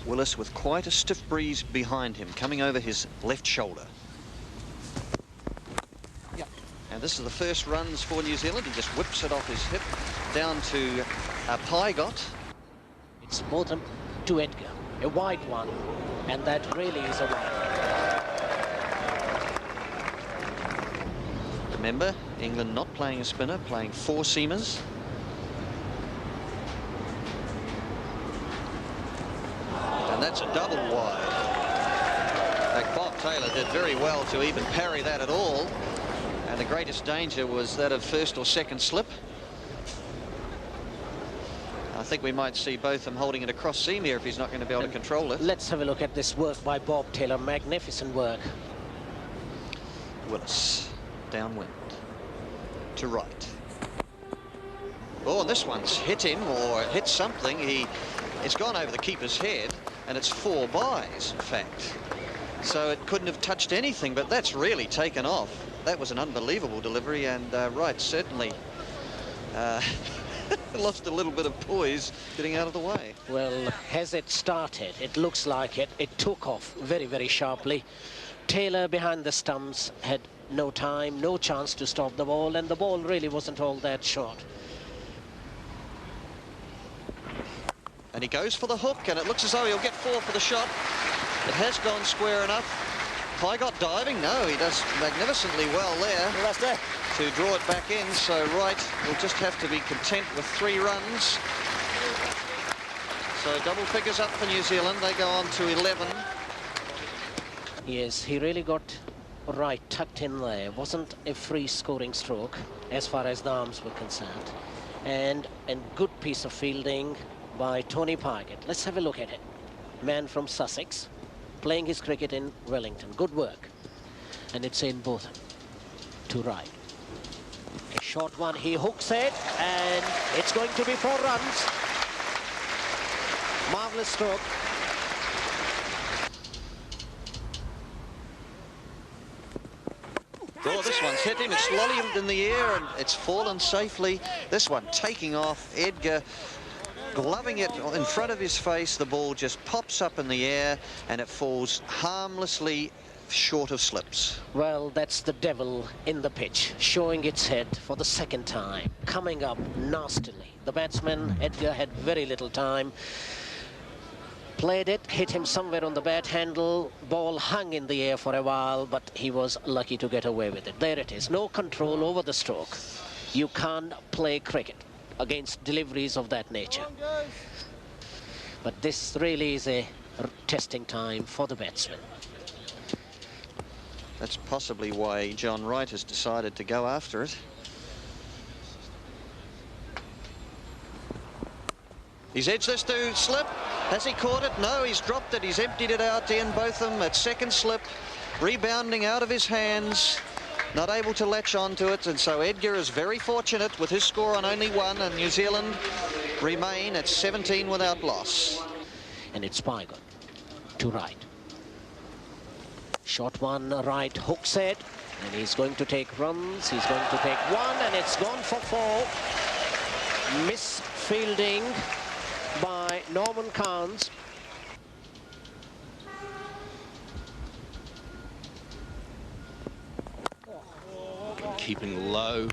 Willis with quite a stiff breeze behind him, coming over his left shoulder. Yep. And this is the first runs for New Zealand. He just whips it off his hip down to Pygott. It's Botham to Edgar, a wide one, and that really is a wide. Remember, England not playing a spinner, playing 4 seamers. And that's a double wide. In fact, Bob Taylor did very well to even parry that at all. And the greatest danger was that of first or second slip. I think we might see Botham holding it across seam here if he's not going to be able to control it. Let's have a look at this work by Bob Taylor. Magnificent work. Willis, downwind, to right. Oh, this one's hit him or hit something. It's gone over the keeper's head, and it's 4 byes, in fact. So it couldn't have touched anything, but that's really taken off. That was an unbelievable delivery, and Wright certainly lost a little bit of poise getting out of the way. Well, as it started, it looks like it took off very, very sharply. Taylor behind the stumps had no time, no chance to stop the ball, and the ball really wasn't all that short. And he goes for the hook, and it looks as though he'll get 4 for the shot. It has gone square enough. Pygott diving? No, he does magnificently well there to draw it back in. So Wright will just have to be content with 3 runs. So double figures up for New Zealand. They go on to 11. Yes, he really got Wright tucked in there. Wasn't a free scoring stroke as far as the arms were concerned. And a good piece of fielding by Tony Pygott. Let's have a look at it. Man from Sussex, playing his cricket in Wellington. Good work. And it's in Botham to right. A short one, he hooks it, and it's going to be 4 runs. Marvellous stroke. Oh, this one's hit him. It's lollied in the air, and it's fallen safely. This one taking off. Edgar gloving it in front of his face. The ball just pops up in the air, and it falls harmlessly short of slips. Well, that's the devil in the pitch, showing its head for the second time, coming up nastily. The batsman, Edgar, had very little time. Played it, hit him somewhere on the bat handle. Ball hung in the air for a while, but he was lucky to get away with it. There it is. No control over the stroke. You can't play cricket against deliveries of that nature. But this really is a testing time for the batsman. That's possibly why John Wright has decided to go after it. He's edged this to slip. Has he caught it? No, he's dropped it. He's emptied it out to Ian Botham at second slip. Rebounding out of his hands. Not able to latch onto it. And so Edgar is very fortunate with his score on only 1. And New Zealand remain at 17 without loss. And it's Pygott to right. Short one, right, hooks it. And he's going to take runs. He's going to take 1, and it's gone for 4. Miss fielding by Norman Carnes. Keeping low.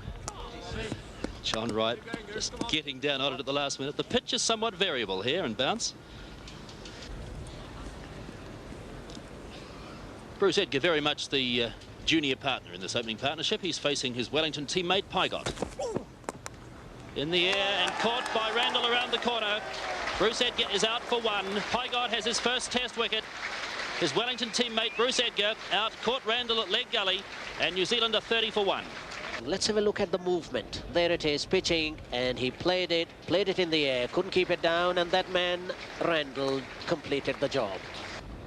John Wright just getting down on it at the last minute. The pitch is somewhat variable here and bounce. Bruce Edgar very much the junior partner in this opening partnership. He's facing his Wellington teammate Pygott. In the air and caught by Randall around the corner. Bruce Edgar is out for 1. Pygott has his first test wicket. His Wellington teammate Bruce Edgar out, caught Randall at leg gully, and New Zealand are 30 for 1. Let's have a look at the movement. There it is, pitching, and he played it in the air, couldn't keep it down, and that man, Randall, completed the job.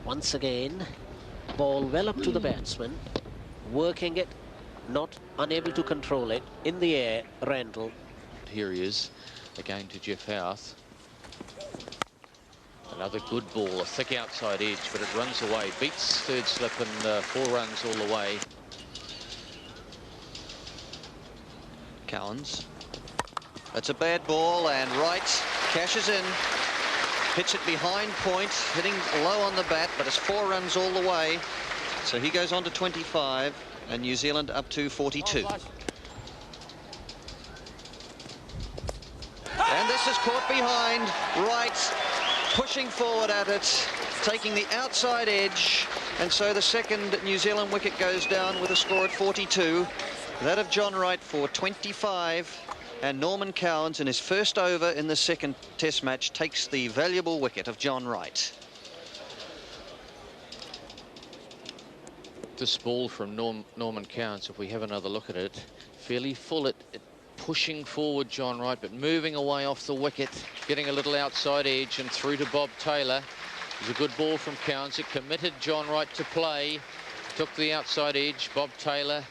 Once again, ball well up to the batsman, working it, not unable to control it, in the air, Randall. Here he is, again to Jeff Houth. Another good ball, a thick outside edge, but it runs away. Beats third slip and 4 runs all the way. Cowans. That's a bad ball, and Wright cashes in. hits it behind point, hitting low on the bat, but it's 4 runs all the way. So he goes on to 25, and New Zealand up to 42. And this is caught behind, right, pushing forward at it, taking the outside edge, and so the second New Zealand wicket goes down with a score at 42. That of John Wright for 25, and Norman Cowans in his first over in the second test match takes the valuable wicket of John Wright. This ball from Norman Cowans, if we have another look at it, fairly full at pushing forward John Wright, but moving away off the wicket, getting a little outside edge and through to Bob Taylor. It was a good ball from Cowans. It committed John Wright to play, took the outside edge. Bob Taylor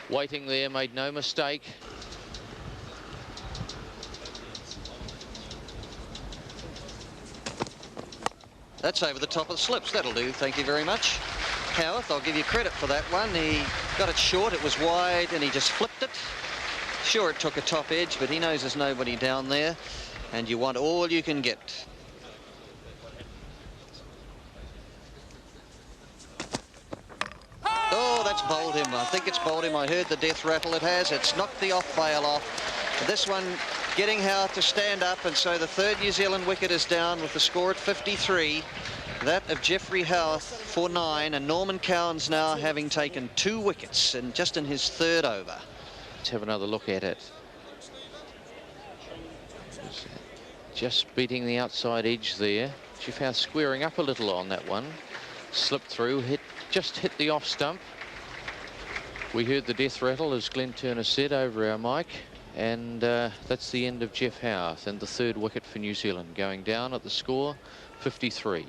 waiting there, made no mistake. That's over the top of the slips. That'll do. Thank you very much. Howarth, I'll give you credit for that one. He got it short, it was wide, and he just flipped it. Sure, it took a top edge, but he knows there's nobody down there, and you want all you can get. Oh, that's bowled him. I think it's bowled him. I heard the death rattle. It has. It's knocked the off bail off. This one getting Howarth to stand up, and so the third New Zealand wicket is down with the score at 53. That of Geoffrey Howarth for 9, and Norman Cowans now having taken 2 wickets and just in his third over. Let's have another look at it. Just beating the outside edge there. Geoff Howarth squaring up a little on that one. Slipped through, just hit the off stump. We heard the death rattle, as Glenn Turner said, over our mic. And that's the end of Geoff Howarth, and the third wicket for New Zealand, going down at the score 53.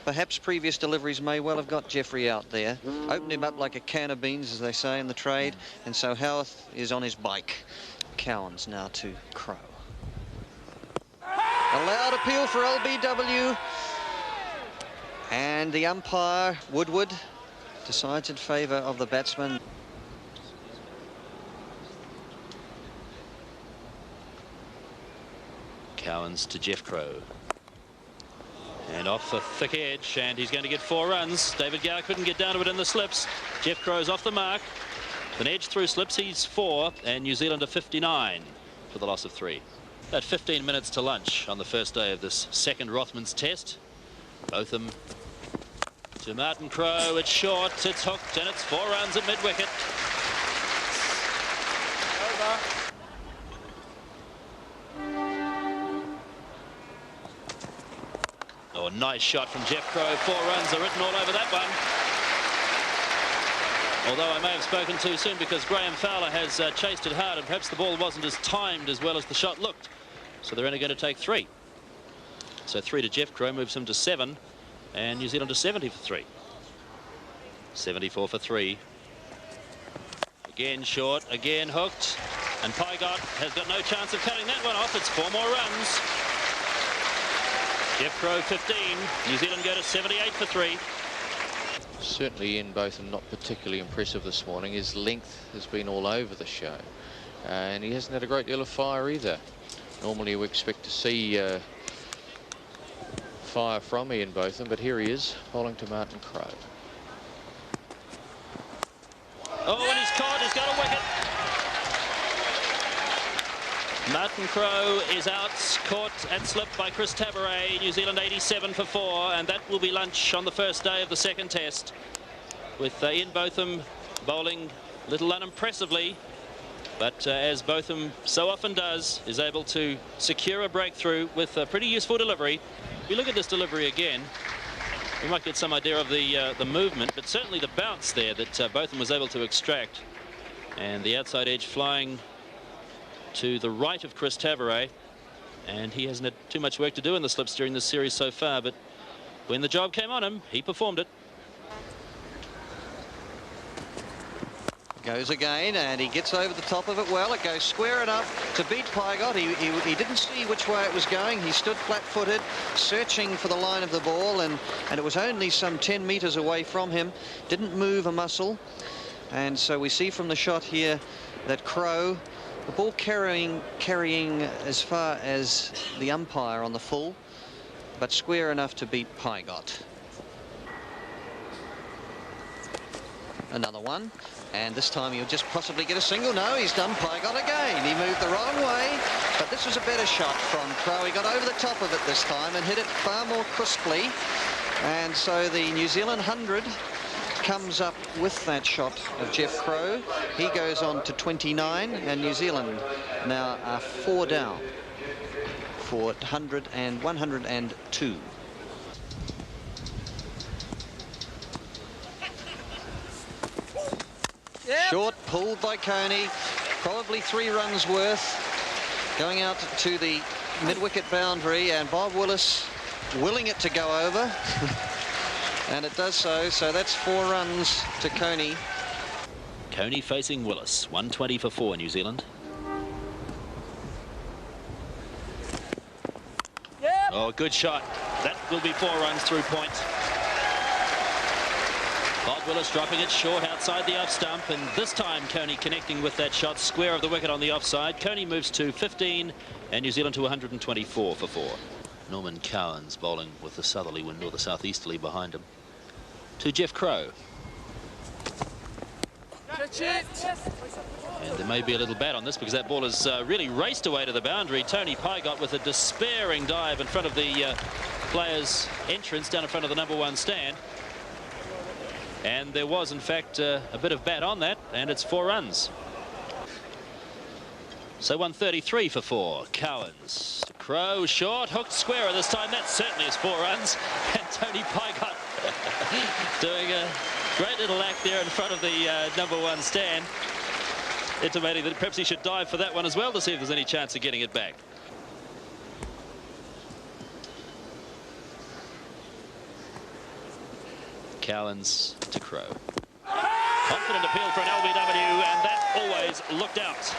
Perhaps previous deliveries may well have got Geoffrey out there. Opened him up like a can of beans, as they say in the trade. And so Howarth is on his bike. Cowans now to Crow. A loud appeal for LBW. And the umpire, Woodward, decides in favour of the batsman. Cowans to Jeff Crow. And off the thick edge, and he's going to get 4 runs. David Gower couldn't get down to it in the slips. Jeff Crow's off the mark. An edge through slips, he's 4, and New Zealand are 59 for the loss of 3. At 15 minutes to lunch on the first day of this second Rothmans test. Botham to Martin Crowe. It's short, it's hooked, and it's 4 runs at mid-wicket. Oh, nice shot from Jeff Crowe. 4 runs are written all over that one. Although I may have spoken too soon, because Graham Fowler has chased it hard, and perhaps the ball wasn't as timed as well as the shot looked. So they're only going to take 3. So 3 to Jeff Crowe moves him to 7, and New Zealand to 70 for 3. 74 for 3. Again short, again hooked, and Pygott has got no chance of cutting that one off. It's 4 more runs. Jeff Crowe 15. New Zealand go to 78 for 3. Certainly Ian Botham not particularly impressive this morning. His length has been all over the show, and he hasn't had a great deal of fire either. Normally we expect to see fire from Ian Botham, but here he is bowling to Martin Crowe. Oh, and he's caught. He's got a wicket. Martin Crowe is out, caught at slip by Chris Tabaret. New Zealand 87 for 4, and that will be lunch on the first day of the second test, with Ian Botham bowling a little unimpressively, but as Botham so often does, is able to secure a breakthrough with a pretty useful delivery. If we look at this delivery again, we might get some idea of the movement, but certainly the bounce there that Botham was able to extract, and the outside edge flying to the right of Chris Tabaret, and he hasn't had too much work to do in the slips during this series so far, but when the job came on him, he performed it. Goes again, and he gets over the top of it well. It goes square enough to beat Pygott. He didn't see which way it was going. He stood flat-footed, searching for the line of the ball, and it was only some 10 metres away from him. Didn't move a muscle, and so we see from the shot here that Crowe The ball carrying as far as the umpire on the full, but square enough to beat Pygott. Another one, and this time he'll just possibly get a single. No, he's done Pygott again. He moved the wrong way, but this was a better shot from Crowe. He got over the top of it this time and hit it far more crisply, and so the New Zealand 100 comes up with that shot of Jeff Crowe. He goes on to 29, and New Zealand now are 4 down for 100 and 102. Yep. Short, pulled by Coney, probably 3 runs worth, going out to the mid-wicket boundary, and Bob Willis willing it to go over. And it does so that's 4 runs to Coney. Coney facing Willis, 120 for 4 New Zealand. Yep. Oh, good shot. That will be 4 runs through point. Bob Willis dropping it short outside the off stump, and this time Coney connecting with that shot square of the wicket on the offside. Coney moves to 15 and New Zealand to 124 for 4. Norman Cowans bowling with the southerly wind or the southeasterly behind him. To Jeff Crowe. And there may be a little bat on this because that ball has really raced away to the boundary. Tony Pygott with a despairing dive in front of the players' entrance down in front of the #1 stand. And there was, in fact, a bit of bat on that, and it's 4 runs. So 133 for 4. Cowans to Crowe, short, hooked square this time. That certainly is 4 runs. And Tony Pygott doing a great little act there in front of the #1 stand, intimating that perhaps he should dive for that one as well to see if there's any chance of getting it back. Cowans to Crowe. Confident appeal for an LBW, and that always looked out.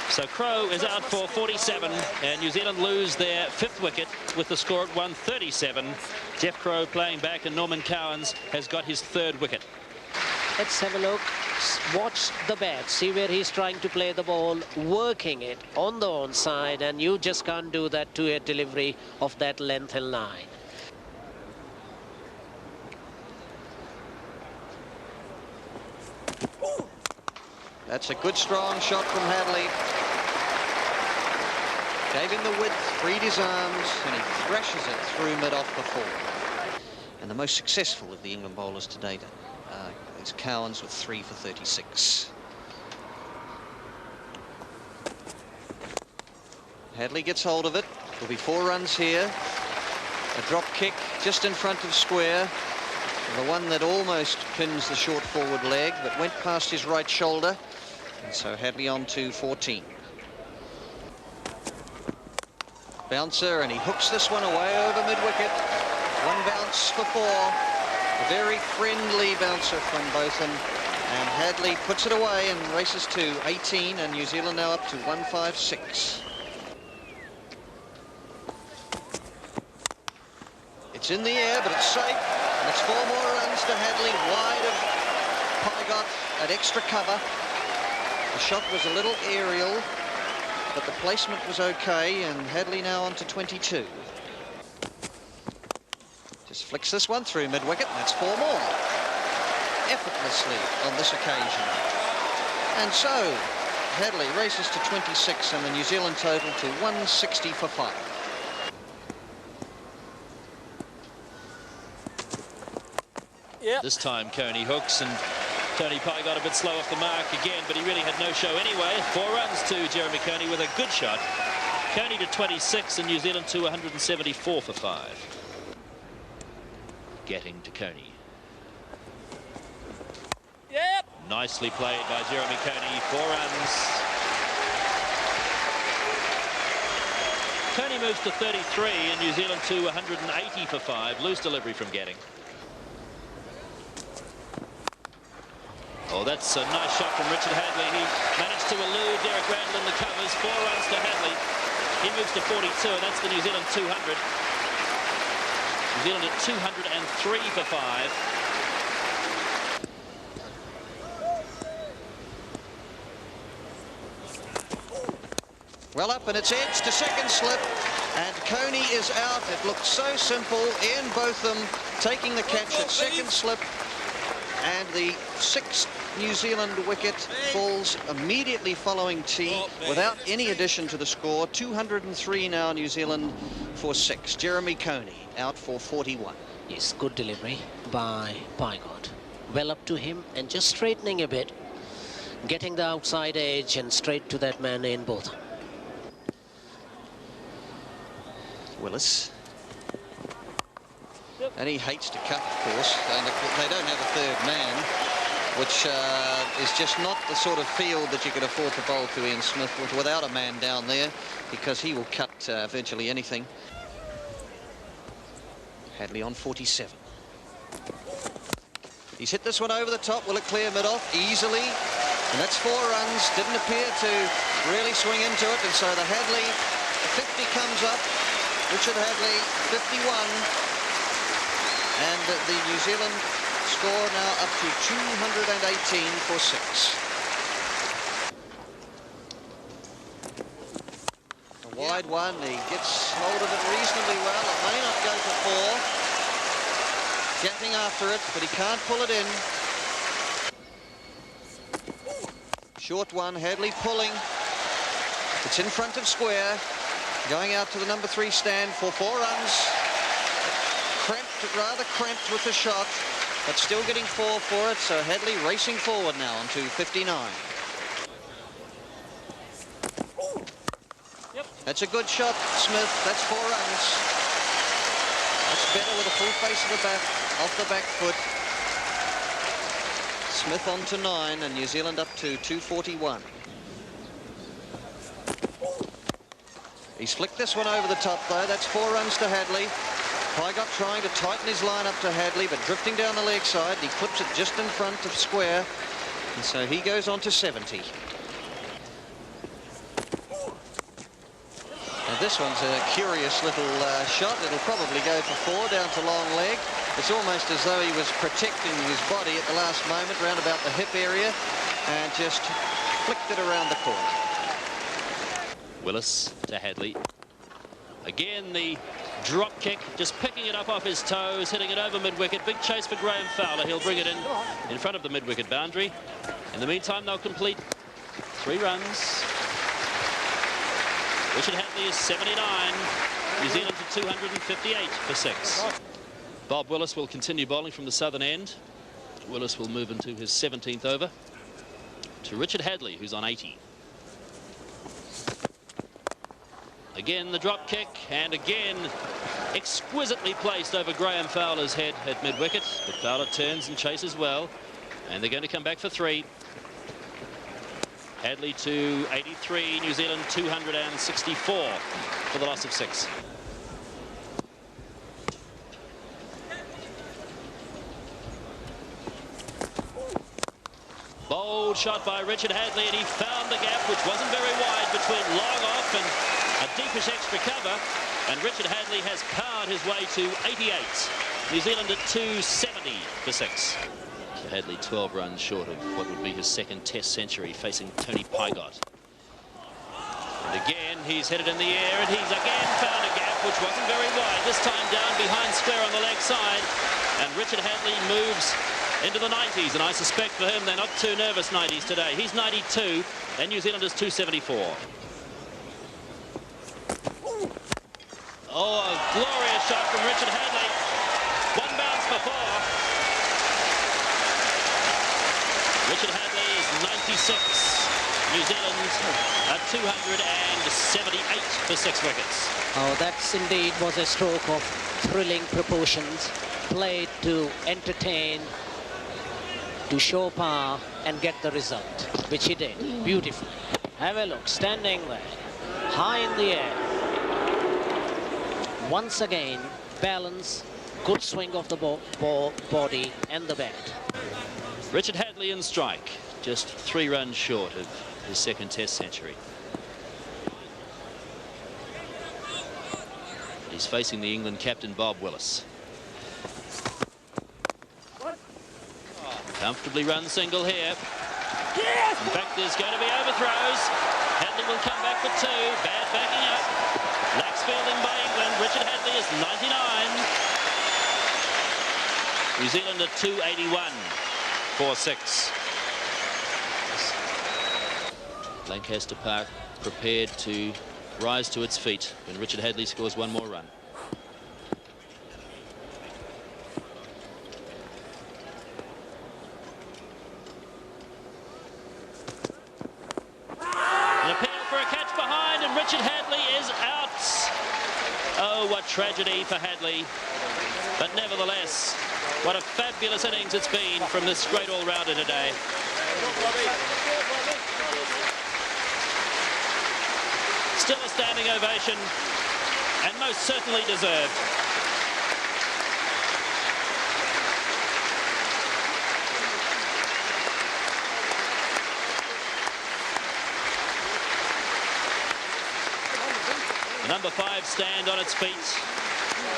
So Crowe is out for 47, and New Zealand lose their 5th wicket with the score at 137. Jeff Crowe playing back, and Norman Cowans has got his 3rd wicket. Let's have a look. Watch the bat. See where he's trying to play the ball, working it on the onside, and you just can't do that to a delivery of that length and line. That's a good strong shot from Hadlee. Gave him the width, freed his arms, and he thrashes it through mid-off for 4. And the most successful of the England bowlers to date is Cowans with 3 for 36. Hadlee gets hold of it. There'll be 4 runs here. A drop kick just in front of square. The one that almost pins the short forward leg, but went past his right shoulder. And so Hadlee on to 14. Bouncer, and he hooks this one away over mid-wicket. 1 bounce for 4. A very friendly bouncer from Botham. And Hadlee puts it away and races to 18, and New Zealand now up to 156. It's in the air, but it's safe. And it's 4 more runs to Hadlee, wide of Pygott at extra cover. The shot was a little aerial, but the placement was okay, and Hadlee now on to 22. Just flicks this one through mid-wicket, and that's 4 more. Effortlessly on this occasion. And so, Hadlee races to 26, and the New Zealand total to 160 for 5. Yep. This time Coney hooks, and Tony Pygott a bit slow off the mark again, but he really had no show anyway. 4 runs to Jeremy Coney with a good shot. Coney to 26 and New Zealand to 174 for 5. Getting to Coney. Yep. Nicely played by Jeremy Coney. 4 runs. Coney moves to 33 and New Zealand to 180 for 5. Loose delivery from Getting. Oh, that's a nice shot from Richard Hadlee. He managed to elude Derek Randall in the covers. 4 runs to Hadlee. He moves to 42, and that's the New Zealand 200. New Zealand at 203 for 5. Well up, and it's edged to second slip, and Coney is out. It looked so simple. Ian Botham taking the catch at second slip, and the 6th New Zealand wicket falls immediately following tee without any addition to the score. 203 now, New Zealand for 6. Jeremy Coney out for 41. Yes, good delivery by Pygott. Well up to him and just straightening a bit, getting the outside edge and straight to that man in Botham. Willis. And he hates to cut, of course. And they don't have a third man, which is just not the sort of field that you could afford to bowl to Ian Smith without a man down there, because he will cut virtually anything. Hadlee on 47. He's hit this one over the top. Will it clear mid-off? Easily. And that's 4 runs. Didn't appear to really swing into it. And so the Hadlee 50 comes up. Richard Hadlee 51. And the New Zealand score now up to 218 for 6. A wide one. He gets hold of it reasonably well. It may not go for 4. Getting after it, but he can't pull it in. Short one, Hadlee pulling. It's in front of square. Going out to the number 3 stand for 4 runs. Rather cramped with the shot, but still getting 4 for it. So Hadlee racing forward now on to 59. Yep. That's a good shot, Smith. That's 4 runs. That's better with a full face of the bat, off the back foot. Smith on to 9, and New Zealand up to 241. He's flicked this one over the top, though. That's 4 runs to Hadlee. Pygott trying to tighten his line up to Hadlee, but drifting down the leg side. He clips it just in front of square, and so he goes on to 70. Now this one's a curious little shot. It'll probably go for 4 down to long leg. It's almost as though he was protecting his body at the last moment, round about the hip area, and just flicked it around the corner. Willis to Hadlee. Again, the drop kick, just picking it up off his toes, hitting it over mid-wicket. Big chase for Graham Fowler. He'll bring it in front of the mid-wicket boundary. In the meantime, they'll complete 3 runs. Richard Hadlee is 79. New Zealand to 258 for 6. Bob Willis will continue bowling from the southern end. Willis will move into his 17th over to Richard Hadlee, who's on 80. Again, the drop kick, and again, exquisitely placed over Graham Fowler's head at mid-wicket. But Fowler turns and chases well, and they're going to come back for 3. Hadlee to 83, New Zealand 264 for the loss of 6. Bold shot by Richard Hadlee, and he found the gap, which wasn't very wide, between long off and a deepish extra cover, and Richard Hadlee has powered his way to 88. New Zealand at 270 for 6. So Hadlee 12 runs short of what would be his 2nd Test century, facing Tony Pygott. And again, he's headed in the air, and he's again found a gap, which wasn't very wide, this time down behind square on the leg side, and Richard Hadlee moves into the 90s, and I suspect for him they're not too nervous 90s today. He's 92, and New Zealand is 274. Oh, a glorious shot from Richard Hadlee. 1 bounce for 4. Richard Hadlee is 96. New Zealand at 278 for 6 wickets. Oh, that's indeed was a stroke of thrilling proportions. Played to entertain, to show power and get the result, which he did beautifully. Have a look, standing there, high in the air. Once again, balance, good swing of the body and the bat. Richard Hadlee in strike, just 3 runs short of his 2nd Test century. He's facing the England captain, Bob Willis. Comfortably run single here. In fact, there's going to be overthrows. Hadlee Hadlee will come back for 2. Bad backing up. Lax fielding by England. Richard Hadlee is 99. New Zealand at 281 for 6. Lancaster Park prepared to rise to its feet when Richard Hadlee scores one more run. An appeal for a catch behind, and Richard Hadlee is out. Oh, what tragedy for Hadlee. But nevertheless, what a fabulous innings it's been from this great all-rounder today. Still a standing ovation, and most certainly deserved. The number 5 stand on its feet.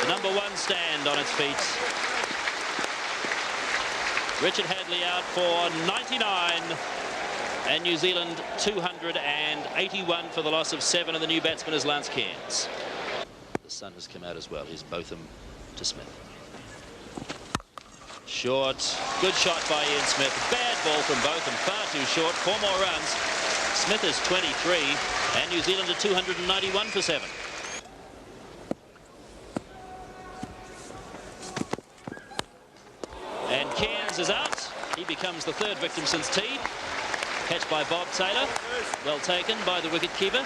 The number 1 stand on its feet. Richard Hadlee out for 99. And New Zealand 281 for the loss of 7, and the new batsman is Lance Cairns. The sun has come out as well. Here's Botham to Smith. Short. Good shot by Ian Smith. Bad ball from Botham. Far too short. 4 more runs. Smith is 23, and New Zealand at 291 for 7. And Cairns is out. He becomes the 3rd victim since tea. Catch by Bob Taylor. Well taken by the wicket-keeper.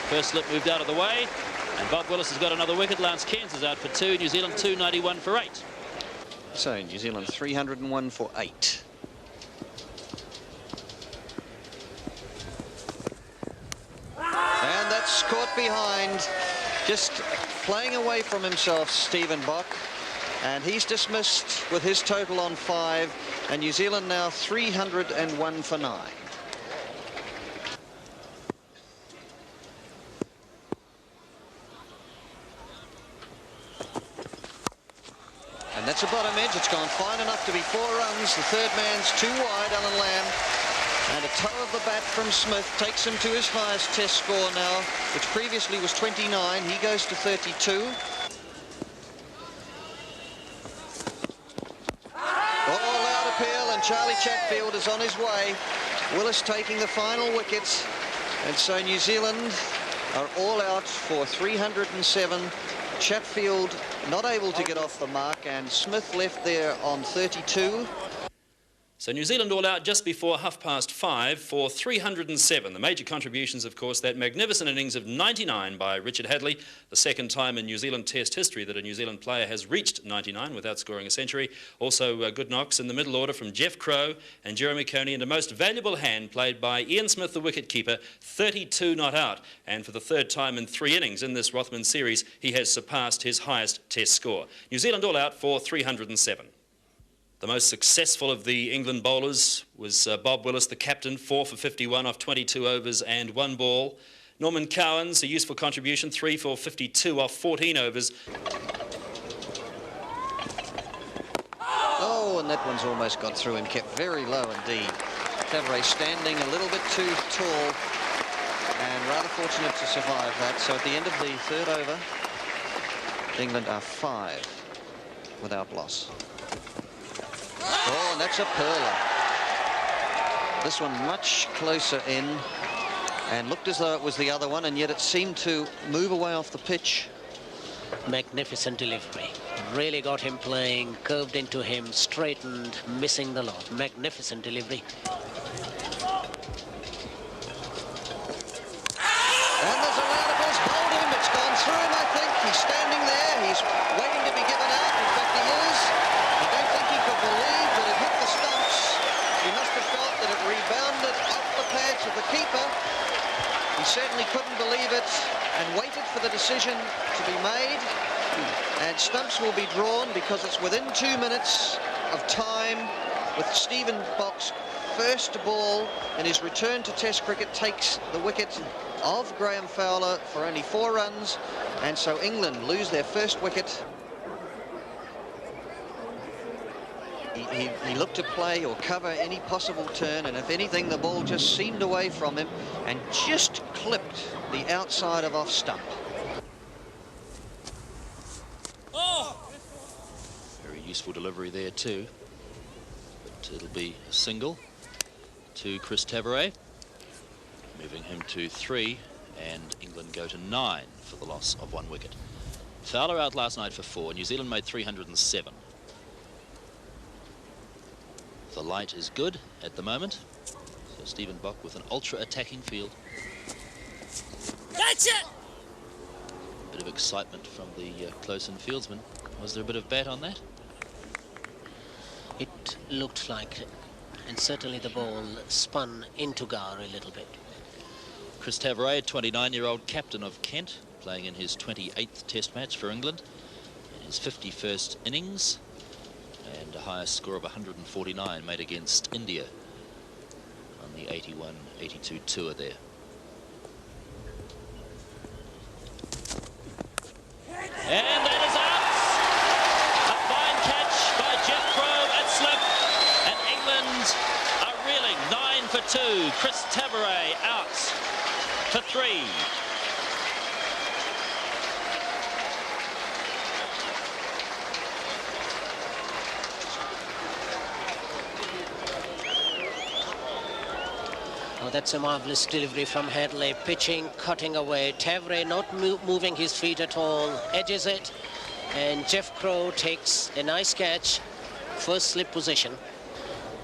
First slip moved out of the way. And Bob Willis has got another wicket. Lance Cairns is out for 2. New Zealand 291 for 8. So New Zealand 301 for 8. And that's caught behind. Just playing away from himself, Stephen Bok. And he's dismissed with his total on 5. And New Zealand now 301 for 9. And that's a bottom edge. It's gone fine enough to be 4 runs. The 3rd man's too wide, Alan Lamb. And a toe of the bat from Smith takes him to his highest test score now, which previously was 29. He goes to 32. Loud appeal, and Charlie Chatfield is on his way. Willis taking the final wicket. And so New Zealand are all out for 307. Chatfield not able to get off the mark, and Smith left there on 32. So New Zealand all out just before 5:30 for 307. The major contributions, of course, that magnificent innings of 99 by Richard Hadlee, the 2nd time in New Zealand Test history that a New Zealand player has reached 99 without scoring a century. Also good knocks in the middle order from Jeff Crow and Jeremy Coney, and a most valuable hand played by Ian Smith, the wicket-keeper, 32 not out. And for the 3rd time in 3 innings in this Rothman series, he has surpassed his highest Test score. New Zealand all out for 307. The most successful of the England bowlers was Bob Willis, the captain, 4 for 51 off 22 overs and 1 ball. Norman Cowan's a useful contribution, 3 for 52 off 14 overs. Oh, and that one's almost got through and kept very low indeed. Cleveray standing a little bit too tall and rather fortunate to survive that. So at the end of the 3rd over, England are 5 without loss. Oh, and that's a perler. This one much closer in, and looked as though it was the other one, and yet it seemed to move away off the pitch. Magnificent delivery. Really got him playing, curved into him, straightened, missing the lot. Magnificent delivery. And there's a round of balls bowled him. It's gone through him, I think. He's standing there. He's waiting to be given out. In fact, he is. I don't think he could believe that it hit the stumps. He must have felt that it rebounded off the pads of the keeper. He certainly couldn't believe it and waited for the decision to be made. And stumps will be drawn because it's within 2 minutes of time, with Stephen Bok's first ball in his return to Test cricket takes the wicket of Graham Fowler for only 4 runs, and so England lose their first wicket. He looked to play or cover any possible turn, and if anything, the ball just seemed away from him and just clipped the outside of off stump. Very useful delivery there too. But it'll be a single to Chris Tavares, moving him to 3, and England go to 9 for the loss of 1 wicket. Fowler out last night for 4. New Zealand made 307. The light is good at the moment. So Stephen Bock with an ultra-attacking field. That's it! Bit of excitement from the close-in fieldsman. Was there a bit of bat on that? It looked like it, and certainly the ball spun into Gar a little bit. Chris Tavares, 29-year-old captain of Kent, playing in his 28th Test match for England, in his 51st innings, and a highest score of 149 made against India on the 81-82 tour there. And that is out! A fine catch by Jeff Crowe at slip, and England are reeling 9 for 2. Chris Tavares out for 3. Oh, that's a marvellous delivery from Hadlee, pitching, cutting away. Tavares not moving his feet at all, edges it, and Jeff Crowe takes a nice catch, first slip position.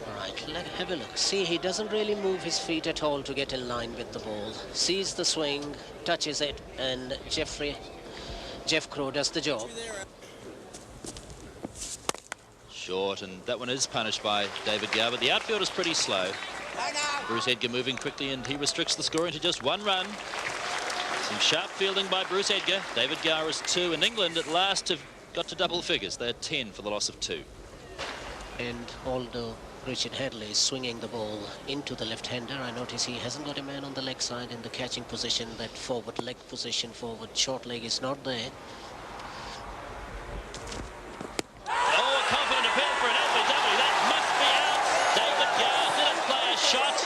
All right, let's have a look. See, he doesn't really move his feet at all to get in line with the ball. Sees the swing, touches it, and Jeff Crowe does the job. Short, and that one is punished by David Gower, but the outfield is pretty slow. Bruce Edgar moving quickly, and he restricts the scoring to just 1 run. Some sharp fielding by Bruce Edgar. David Gower is 2, and England at last have got to double figures. They're 10 for the loss of 2. And although Richard Hadlee is swinging the ball into the left-hander, I notice he hasn't got a man on the leg side in the catching position. That forward leg position, forward short leg is not there. Oh, a confident appeal for an LBW. That must be out. David Gower didn't play a shot.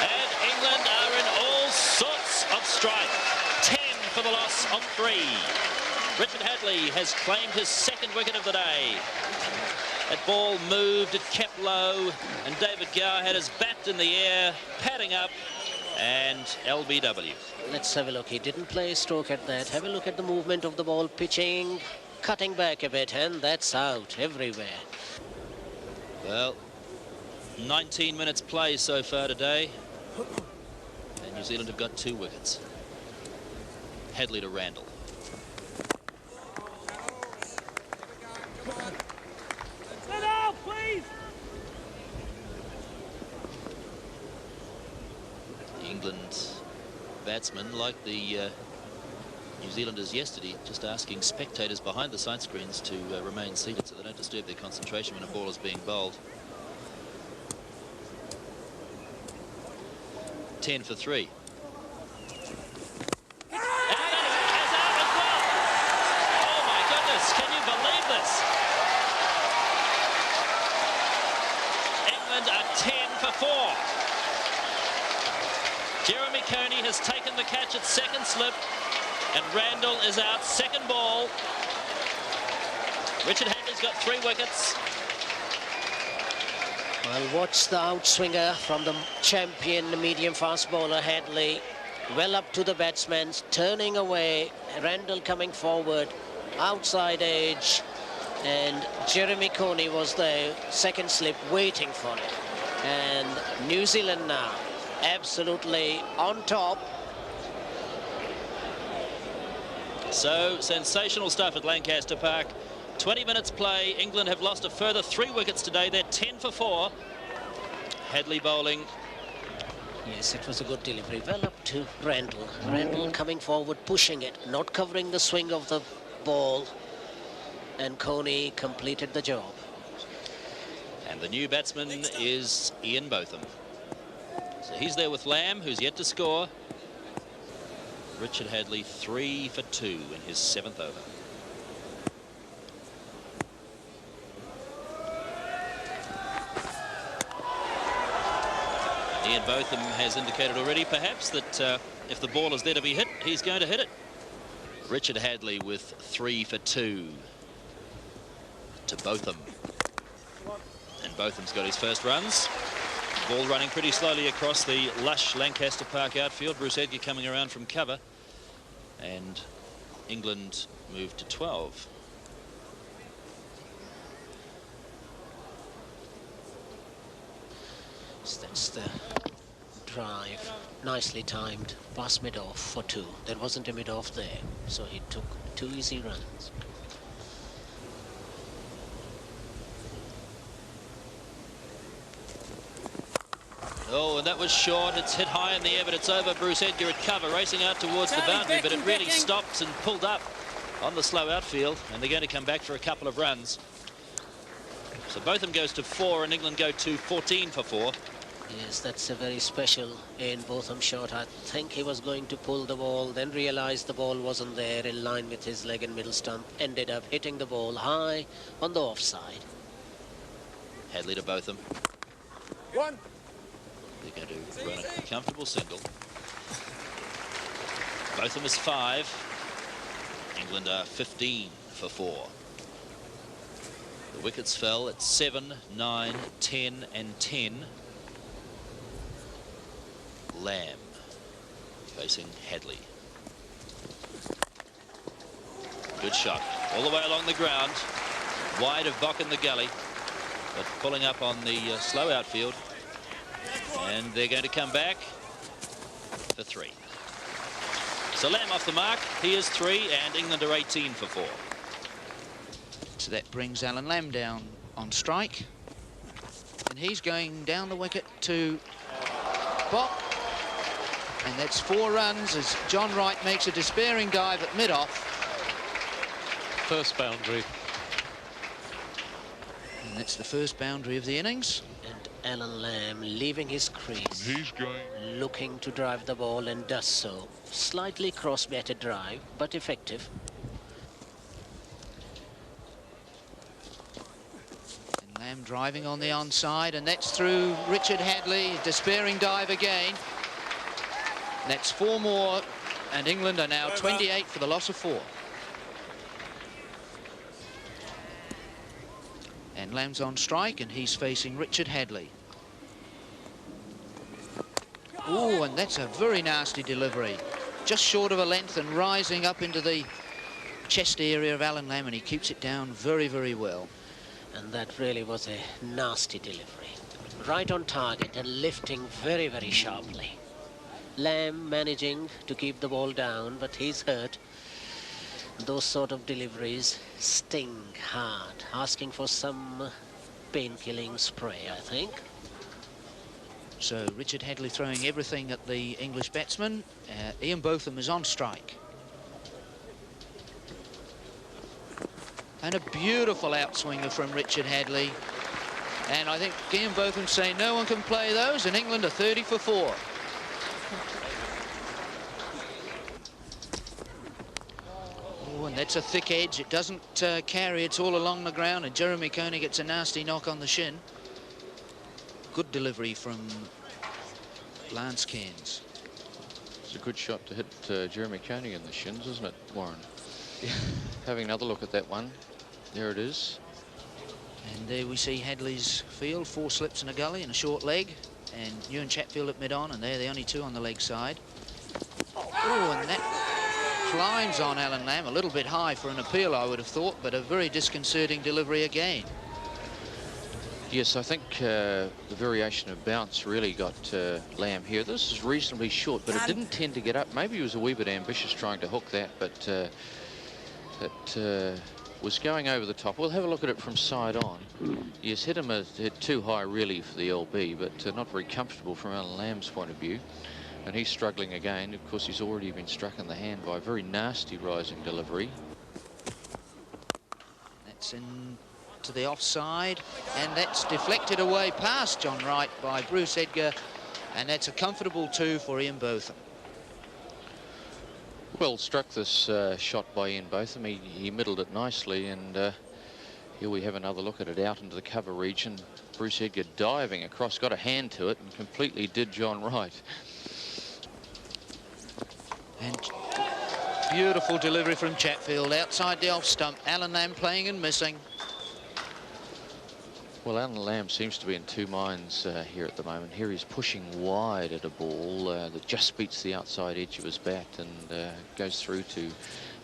And England are in all sorts of strife. 10 for the loss of 3. Richard Hadlee has claimed his 2nd wicket of the day. That ball moved, it kept low, and David Gower had his bat in the air, padding up, and LBW. Let's have a look. He didn't play a stroke at that. Have a look at the movement of the ball, pitching, cutting back a bit, and that's out everywhere. Well, 19 minutes play so far today, and New Zealand have got 2 wickets. Hadlee to Randall. England batsmen, like the New Zealanders yesterday, just asking spectators behind the side screens to remain seated so they don't disturb their concentration when a ball is being bowled. 10 for 3. And that is out as well. Oh my goodness, can you believe this? England are 10 for 4. Jeremy Coney has taken the catch at 2nd slip, and Randall is out 2nd ball. Richard Hadlee's got 3 wickets. Well, watch the outswinger from the champion medium fast bowler Hadlee. Well up to the batsman, turning away. Randall coming forward, outside edge, and Jeremy Coney was there, 2nd slip, waiting for it. And New Zealand now absolutely on top. So sensational stuff at Lancaster Park. 20 minutes play. England have lost a further 3 wickets today. They're 10 for 4. Hadlee bowling. Yes, it was a good delivery. Well up to Randall. Randall coming forward, pushing it, not covering the swing of the ball. And Coney completed the job. And the new batsman is Ian Botham. So he's there with Lamb, who's yet to score. Richard Hadlee 3 for 2 in his 7th over. Ian Botham has indicated already, perhaps, that if the ball is there to be hit, he's going to hit it. Richard Hadlee with 3 for 2 to Botham. And Botham's got his first runs. Ball running pretty slowly across the lush Lancaster Park outfield. Bruce Edgar coming around from cover. And England moved to 12. So that's the drive. Nicely timed. Pass mid-off for 2. There wasn't a mid-off there, so he took 2 easy runs. Oh, and that was short. It's hit high in the air, but it's over. Bruce Edgar at cover, racing out towards the boundary, but it really stopped and pulled up on the slow outfield, and they're going to come back for a couple of runs. So Botham goes to 4, and England go to 14 for 4. Yes, that's a very special Ian Botham shot. I think he was going to pull the ball, then realized the ball wasn't there in line with his leg and middle stump. Ended up hitting the ball high on the offside. Hadlee to Botham. 1. They're going to run a comfortable single. Botham is 5. England are 15 for 4. The wickets fell at 7, 9, 10 and 10. Lamb facing Hadlee. Good shot all the way along the ground, wide of Bock in the gully, but pulling up on the slow outfield, and they're going to come back for 3. So Lamb off the mark. He is 3, and England are 18 for 4. So that brings Alan Lamb down on strike, and he's going down the wicket to Bock. And that's 4 runs as John Wright makes a despairing dive at mid-off. First boundary. And that's the first boundary of the innings. And Alan Lamb leaving his crease. He's going. Looking to drive the ball, and does so. Slightly cross-batted drive, but effective. And Lamb driving on the onside, and that's through Richard Hadlee. Despairing dive again. That's 4 more, and England are now 28 for the loss of 4. And Lamb's on strike, and he's facing Richard Hadlee. Oh, and that's a very nasty delivery. Just short of a length and rising up into the chest area of Alan Lamb, and he keeps it down very, very well. And that really was a nasty delivery. Right on target and lifting very, very sharply. Lamb managing to keep the ball down, but he's hurt. Those sort of deliveries sting hard, asking for some pain-killing spray, I think. So Richard Hadlee throwing everything at the English batsman. Ian Botham is on strike. And a beautiful outswinger from Richard Hadlee. And I think Ian Botham saying no one can play those, and England are 30 for 4. And that's a thick edge. It doesn't carry. It's all along the ground, and Jeremy Coney gets a nasty knock on the shin. Good delivery from Lance Cairns. It's a good shot to hit Jeremy Coney in the shins, isn't it, Warren? Yeah. Having another look at that one. There it is. And there we see Hadley's field. 4 slips and a gully and a short leg. And Ewan Chatfield at mid-on, and they're the only 2 on the leg side. Oh, and that climbs on Alan Lamb, a little bit high for an appeal, I would have thought, but a very disconcerting delivery again. Yes, I think the variation of bounce really got Lamb here. This is reasonably short, but it didn't tend to get up. Maybe he was a wee bit ambitious trying to hook that, but it was going over the top. We'll have a look at it from side on. Yes, hit too high really for the LB, but not very comfortable from Alan Lamb's point of view. And he's struggling again. Of course, he's already been struck in the hand by a very nasty rising delivery. That's into the offside, and that's deflected away past John Wright by Bruce Edgar, and that's a comfortable 2 for Ian Botham. Well struck this shot by Ian Botham. He middled it nicely, and Here we have another look at it out into the cover region. Bruce Edgar diving across, got a hand to it and completely did John right. And beautiful delivery from Chatfield outside the off stump. Alan Lamb playing and missing. Well, Alan Lamb seems to be in two minds here at the moment. Here he's pushing wide at a ball that just beats the outside edge of his bat and goes through to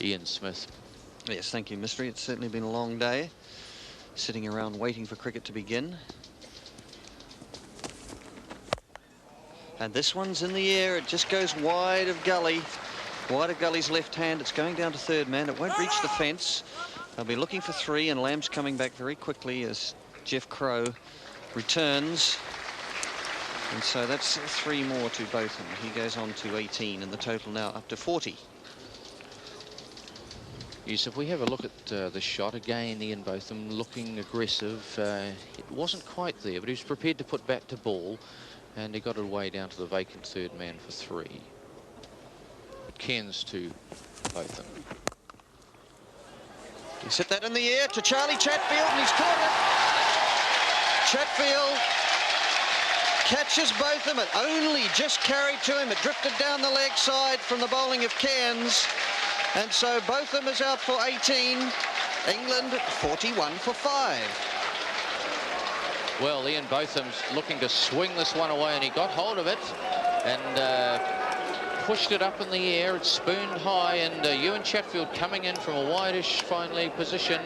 Ian Smith. Yes, thank you, Mystery. It's certainly been a long day, sitting around waiting for cricket to begin. And this one's in the air. It just goes wide of Gully. Wide of Gully's left hand. It's going down to third man. It won't reach the fence. They'll be looking for three, and Lamb's coming back very quickly as Jeff Crow returns. And so that's three more to Botham. He goes on to 18, and the total now up to 40. Yes, if we have a look at the shot again, Ian Botham looking aggressive. It wasn't quite there, but he was prepared to put bat to ball, and he got it away down to the vacant third man for three. Cairns to Botham. He's hit that in the air to Charlie Chatfield, and he's caught it. Chatfield catches Botham. It only just carried to him. It drifted down the leg side from the bowling of Cairns. And so Botham is out for 18. England 41 for 5. Well, Ian Botham's looking to swing this one away, and he got hold of it and pushed it up in the air. It spooned high, and Ewan Chatfield, coming in from a wideish fine leg position,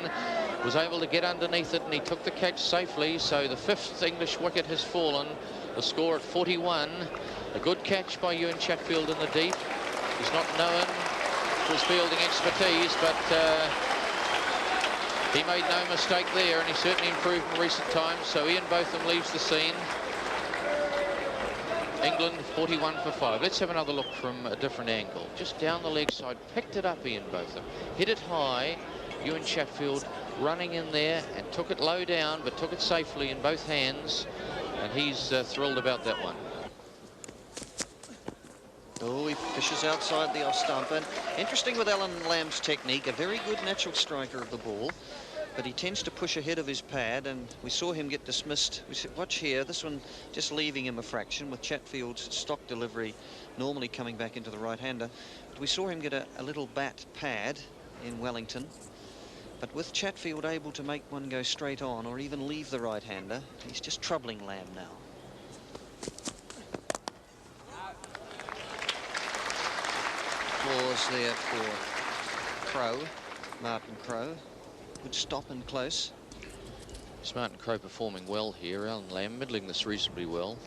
was able to get underneath it, and he took the catch safely. So the 5th English wicket has fallen. The score at 41. A good catch by Ewan Chatfield in the deep. He's not known for his fielding expertise, but he made no mistake there, and he certainly improved in recent times. So Ian Botham leaves the scene. England 41 for 5. Let's have another look from a different angle. Just down the leg side, picked it up, Ian Botham. Hit it high. Ewan Chatfield running in there and took it low down, but took it safely in both hands. And he's thrilled about that one. Oh, he fishes outside the off stump. And interesting with Alan Lamb's technique, a very good natural striker of the ball, but he tends to push ahead of his pad, and we saw him get dismissed. We said, watch here, this one just leaving him a fraction with Chatfield's stock delivery normally coming back into the right-hander. But we saw him get a little bat pad in Wellington, but with Chatfield able to make one go straight on or even leave the right-hander, he's just troubling Lamb now. Applause there for Crow, Martin Crow. Good stop and close. Martin Crow performing well here. Alan Lamb middling this reasonably well.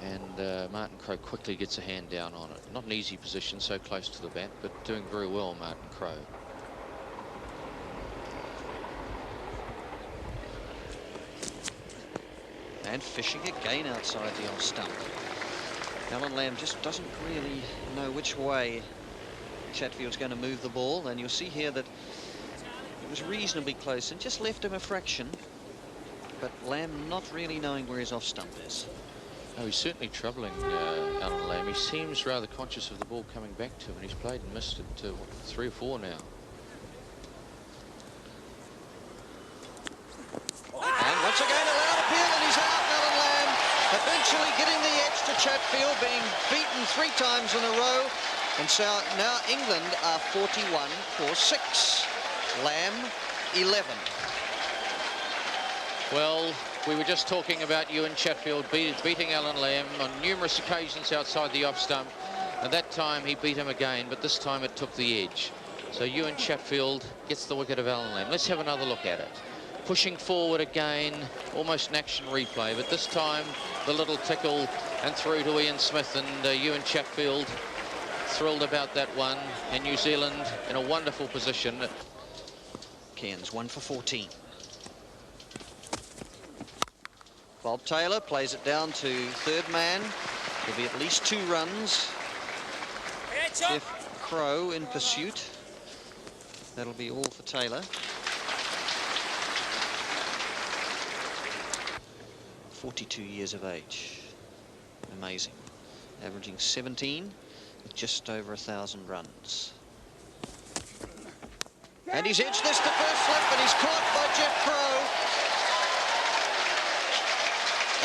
And Martin Crow quickly gets a hand down on it. Not an easy position, so close to the bat, but doing very well, Martin Crow. And fishing again outside the off stump. Alan Lamb just doesn't really know which way Chatfield's going to move the ball, and you'll see here that it was reasonably close and just left him a fraction, but Lamb not really knowing where his off stump is. Oh, he's certainly troubling Alan Lamb. He seems rather conscious of the ball coming back to him, and he's played and missed it 3 or 4 now. And once again a loud appeal, and he's out. Alan Lamb eventually getting the edge to Chatfield, being beaten 3 times in a row. And so now England are 41 for 6. Lamb 11. Well, we were just talking about Ewan Chatfield beating Alan Lamb on numerous occasions outside the off stump, and that time he beat him again, but this time it took the edge. So Ewan Chatfield gets the wicket of Alan Lamb. Let's have another look at it. Pushing forward again, almost an action replay, but this time the little tickle and through to Ian Smith, and Ewan Chatfield thrilled about that one, and New Zealand in a wonderful position. Cairns 1 for 14. Bob Taylor plays it down to third man. There'll be at least 2 runs. Jeff Crow in pursuit. That'll be all for Taylor. 42 years of age. Amazing. Averaging 17 with just over 1,000 runs. And he's edged this to first slip, and he's caught by Jeff Crow.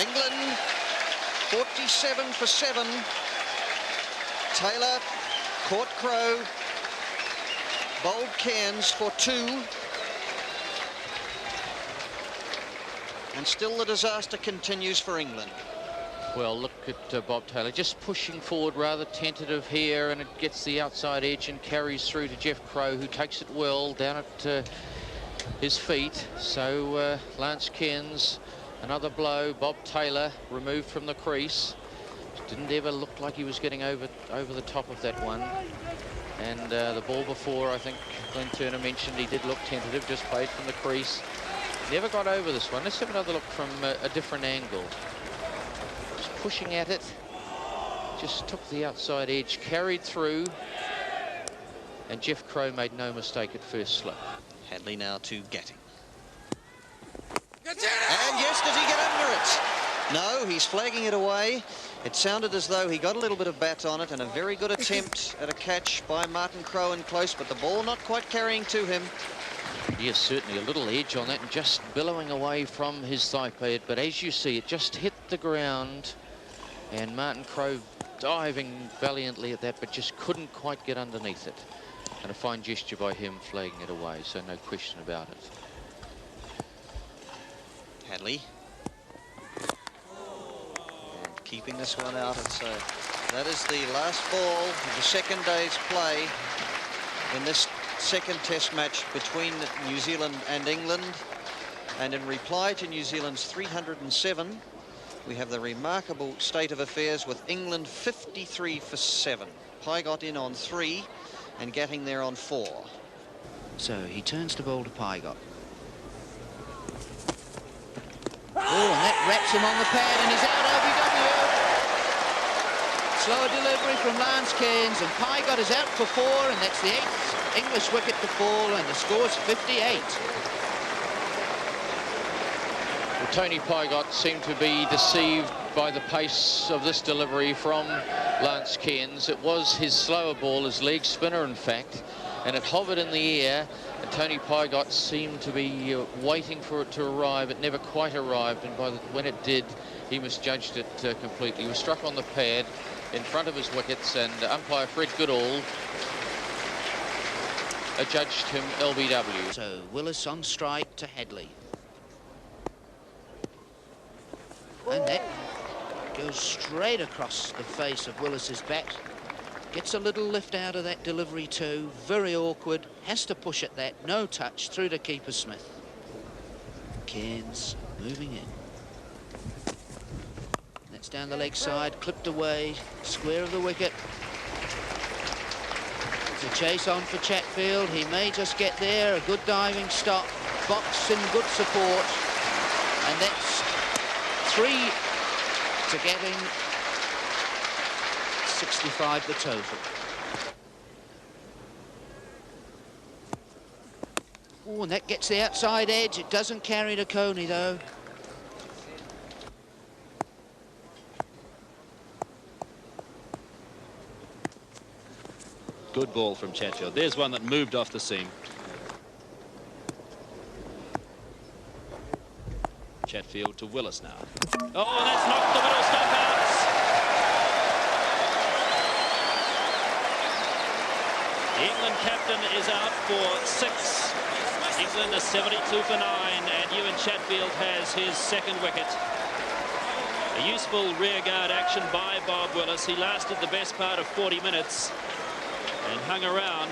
England 47 for 7. Taylor caught Crow, bowled Cairns for 2. And still the disaster continues for England. Well, look at Bob Taylor just pushing forward, rather tentative here, and it gets the outside edge and carries through to Jeff Crow, who takes it well down at his feet. So Lance Cairns, another blow. Bob Taylor removed from the crease. Didn't ever look like he was getting over the top of that one. And the ball before, I think Glenn Turner mentioned, he did look tentative, just played from the crease. Never got over this one. Let's have another look from a different angle. Just pushing at it. Just took the outside edge, carried through. And Jeff Crow made no mistake at first slip. Hadlee now to Gatting. And yes, does he get under it? No, he's flagging it away. It sounded as though he got a little bit of bat on it, and a very good attempt at a catch by Martin Crowe in close, but the ball not quite carrying to him. Yes, certainly a little edge on that and just billowing away from his thigh pad. But as you see, it just hit the ground, and Martin Crowe diving valiantly at that, but just couldn't quite get underneath it. And a fine gesture by him flagging it away, so no question about it. Hadlee. And keeping this one out, and so that is the last ball of the second day's play in this second test match between New Zealand and England. And in reply to New Zealand's 307, we have the remarkable state of affairs with England 53 for 7. Pye got in on 3 and Gatting there on 4. So he turns to bowl to Pygott. Oh, and that wraps him on the pad, and he's out OBW. Slower delivery from Lance Cairns, and Pygott is out for 4, and that's the 8th English wicket to fall, and the score's 58. Well, Tony Pygott seemed to be deceived by the pace of this delivery from Lance Cairns. It was his slower ball, his leg spinner, in fact, and it hovered in the air, and Tony Pygott seemed to be waiting for it to arrive. It never quite arrived, and when it did, he misjudged it completely. He was struck on the pad in front of his wickets, and umpire Fred Goodall adjudged him LBW. So Willis on strike to Hadlee. And that goes straight across the face of Willis's bat. Gets a little lift out of that delivery too. Very awkward. Has to push at that. No touch through to keeper Smith. Cairns moving in. That's down the leg side. Clipped away. Square of the wicket. It's a chase on for Chatfield. He may just get there. A good diving stop. Box in good support. And that's 3 to Gatting. 65 the total. Oh, and that gets the outside edge. It doesn't carry to Coney, though. Good ball from Chatfield. There's one that moved off the seam. Chatfield to Willis now. Oh, that's knocked the middle stump out. The England captain is out for 6. England is 72 for 9, and Ewan Chatfield has his second wicket. A useful rearguard action by Bob Willis. He lasted the best part of 40 minutes and hung around,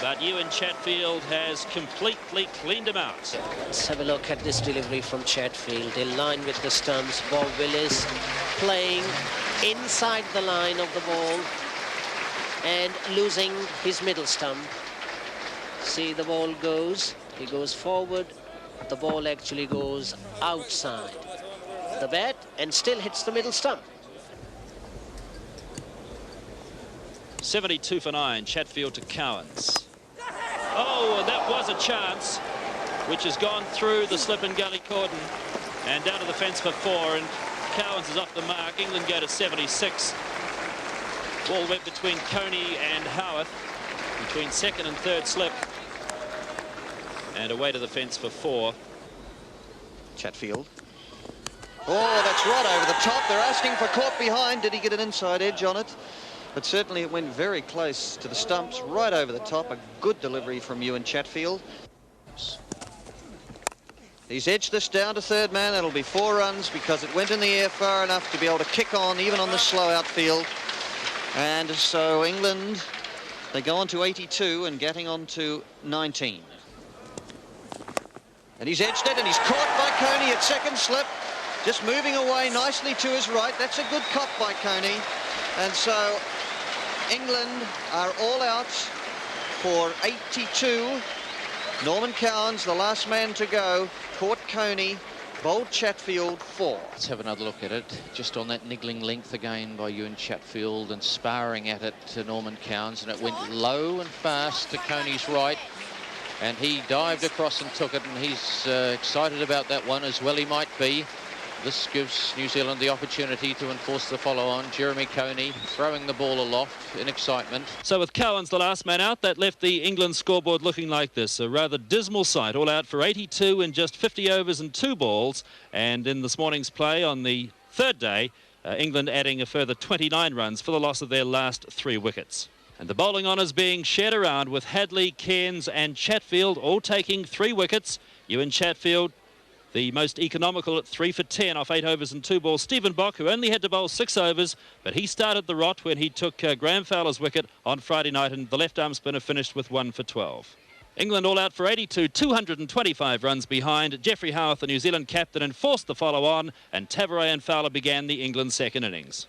but Ewan Chatfield has completely cleaned him out. Let's have a look at this delivery from Chatfield. In line with the stumps, Bob Willis playing inside the line of the ball and losing his middle stump. See, the ball goes, he goes forward, the ball actually goes outside the bat and still hits the middle stump. 72 for 9, Chatfield to Cowans. Oh, and that was a chance, which has gone through the slip and gully cordon and down to the fence for 4, and Cowans is off the mark. England go to 76. Ball went between Coney and Howarth, between second and third slip. And away to the fence for 4. Chatfield. Oh, that's right over the top. They're asking for caught behind. Did he get an inside edge on it? But certainly it went very close to the stumps, right over the top. A good delivery from Ewan Chatfield. He's edged this down to third man. That'll be 4 runs because it went in the air far enough to be able to kick on, even on the slow outfield. And so England, they go on to 82 and getting on to 19. And he's edged it, and he's caught by Coney at second slip. Just moving away nicely to his right. That's a good cop by Coney. And so England are all out for 82. Norman Cowans, the last man to go, caught Coney, bowled Chatfield 4. Let's have another look at it. Just on that niggling length again by Ewan Chatfield and sparring at it to Norman Cowans, and it went low and fast to Coney's right. And he dived across and took it, and he's excited about that one, as well he might be. This gives New Zealand the opportunity to enforce the follow-on. Jeremy Coney throwing the ball aloft in excitement. So with Cowans the last man out, that left the England scoreboard looking like this. A rather dismal sight, all out for 82 in just 50 overs and 2 balls. And in this morning's play on the third day, England adding a further 29 runs for the loss of their last 3 wickets. And the bowling honours being shared around with Hadlee, Cairns and Chatfield all taking 3 wickets. Ewan Chatfield, the most economical at 3 for 10 off 8 overs and 2 balls. Stephen Bock, who only had to bowl 6 overs, but he started the rot when he took Graham Fowler's wicket on Friday night, and the left-arm spinner finished with 1 for 12. England all out for 82, 225 runs behind. Geoffrey Howarth, the New Zealand captain, enforced the follow-on, and Tavares and Fowler began the England second innings.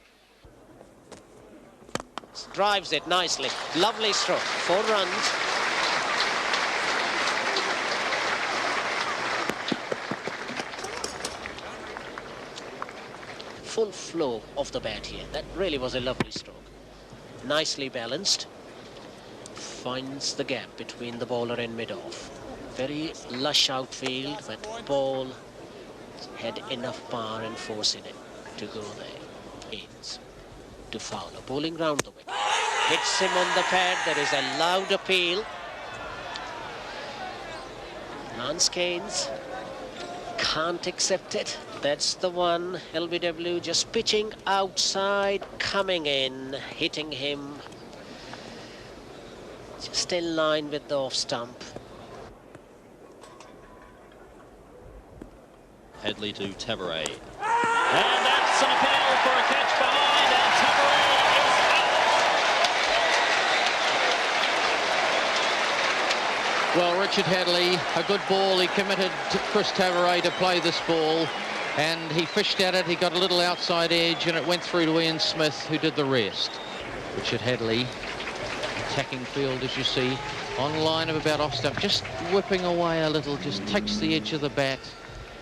Drives it nicely. Lovely stroke. 4 runs. Full flow of the bat here. That really was a lovely stroke. Nicely balanced. Finds the gap between the bowler and mid-off. Very lush outfield, but ball had enough power and force in it to go there. Cairns to Fowler, bowling round the wicket. Hits him on the pad. There is a loud appeal. Lance Cairns can't accept it. That's the one. LBW just pitching outside, coming in, hitting him just in line with the off stump. Hadlee to Tavares. And that's an appeal for a catch behind, and Tavares is out. Well, Richard Hadlee, a good ball. He committed to Chris Tavares to play this ball, and he fished at it. He got a little outside edge, and it went through to Ian Smith, who did the rest. Richard Hadlee, attacking field, as you see, on line of about off stump, just whipping away a little, just takes the edge of the bat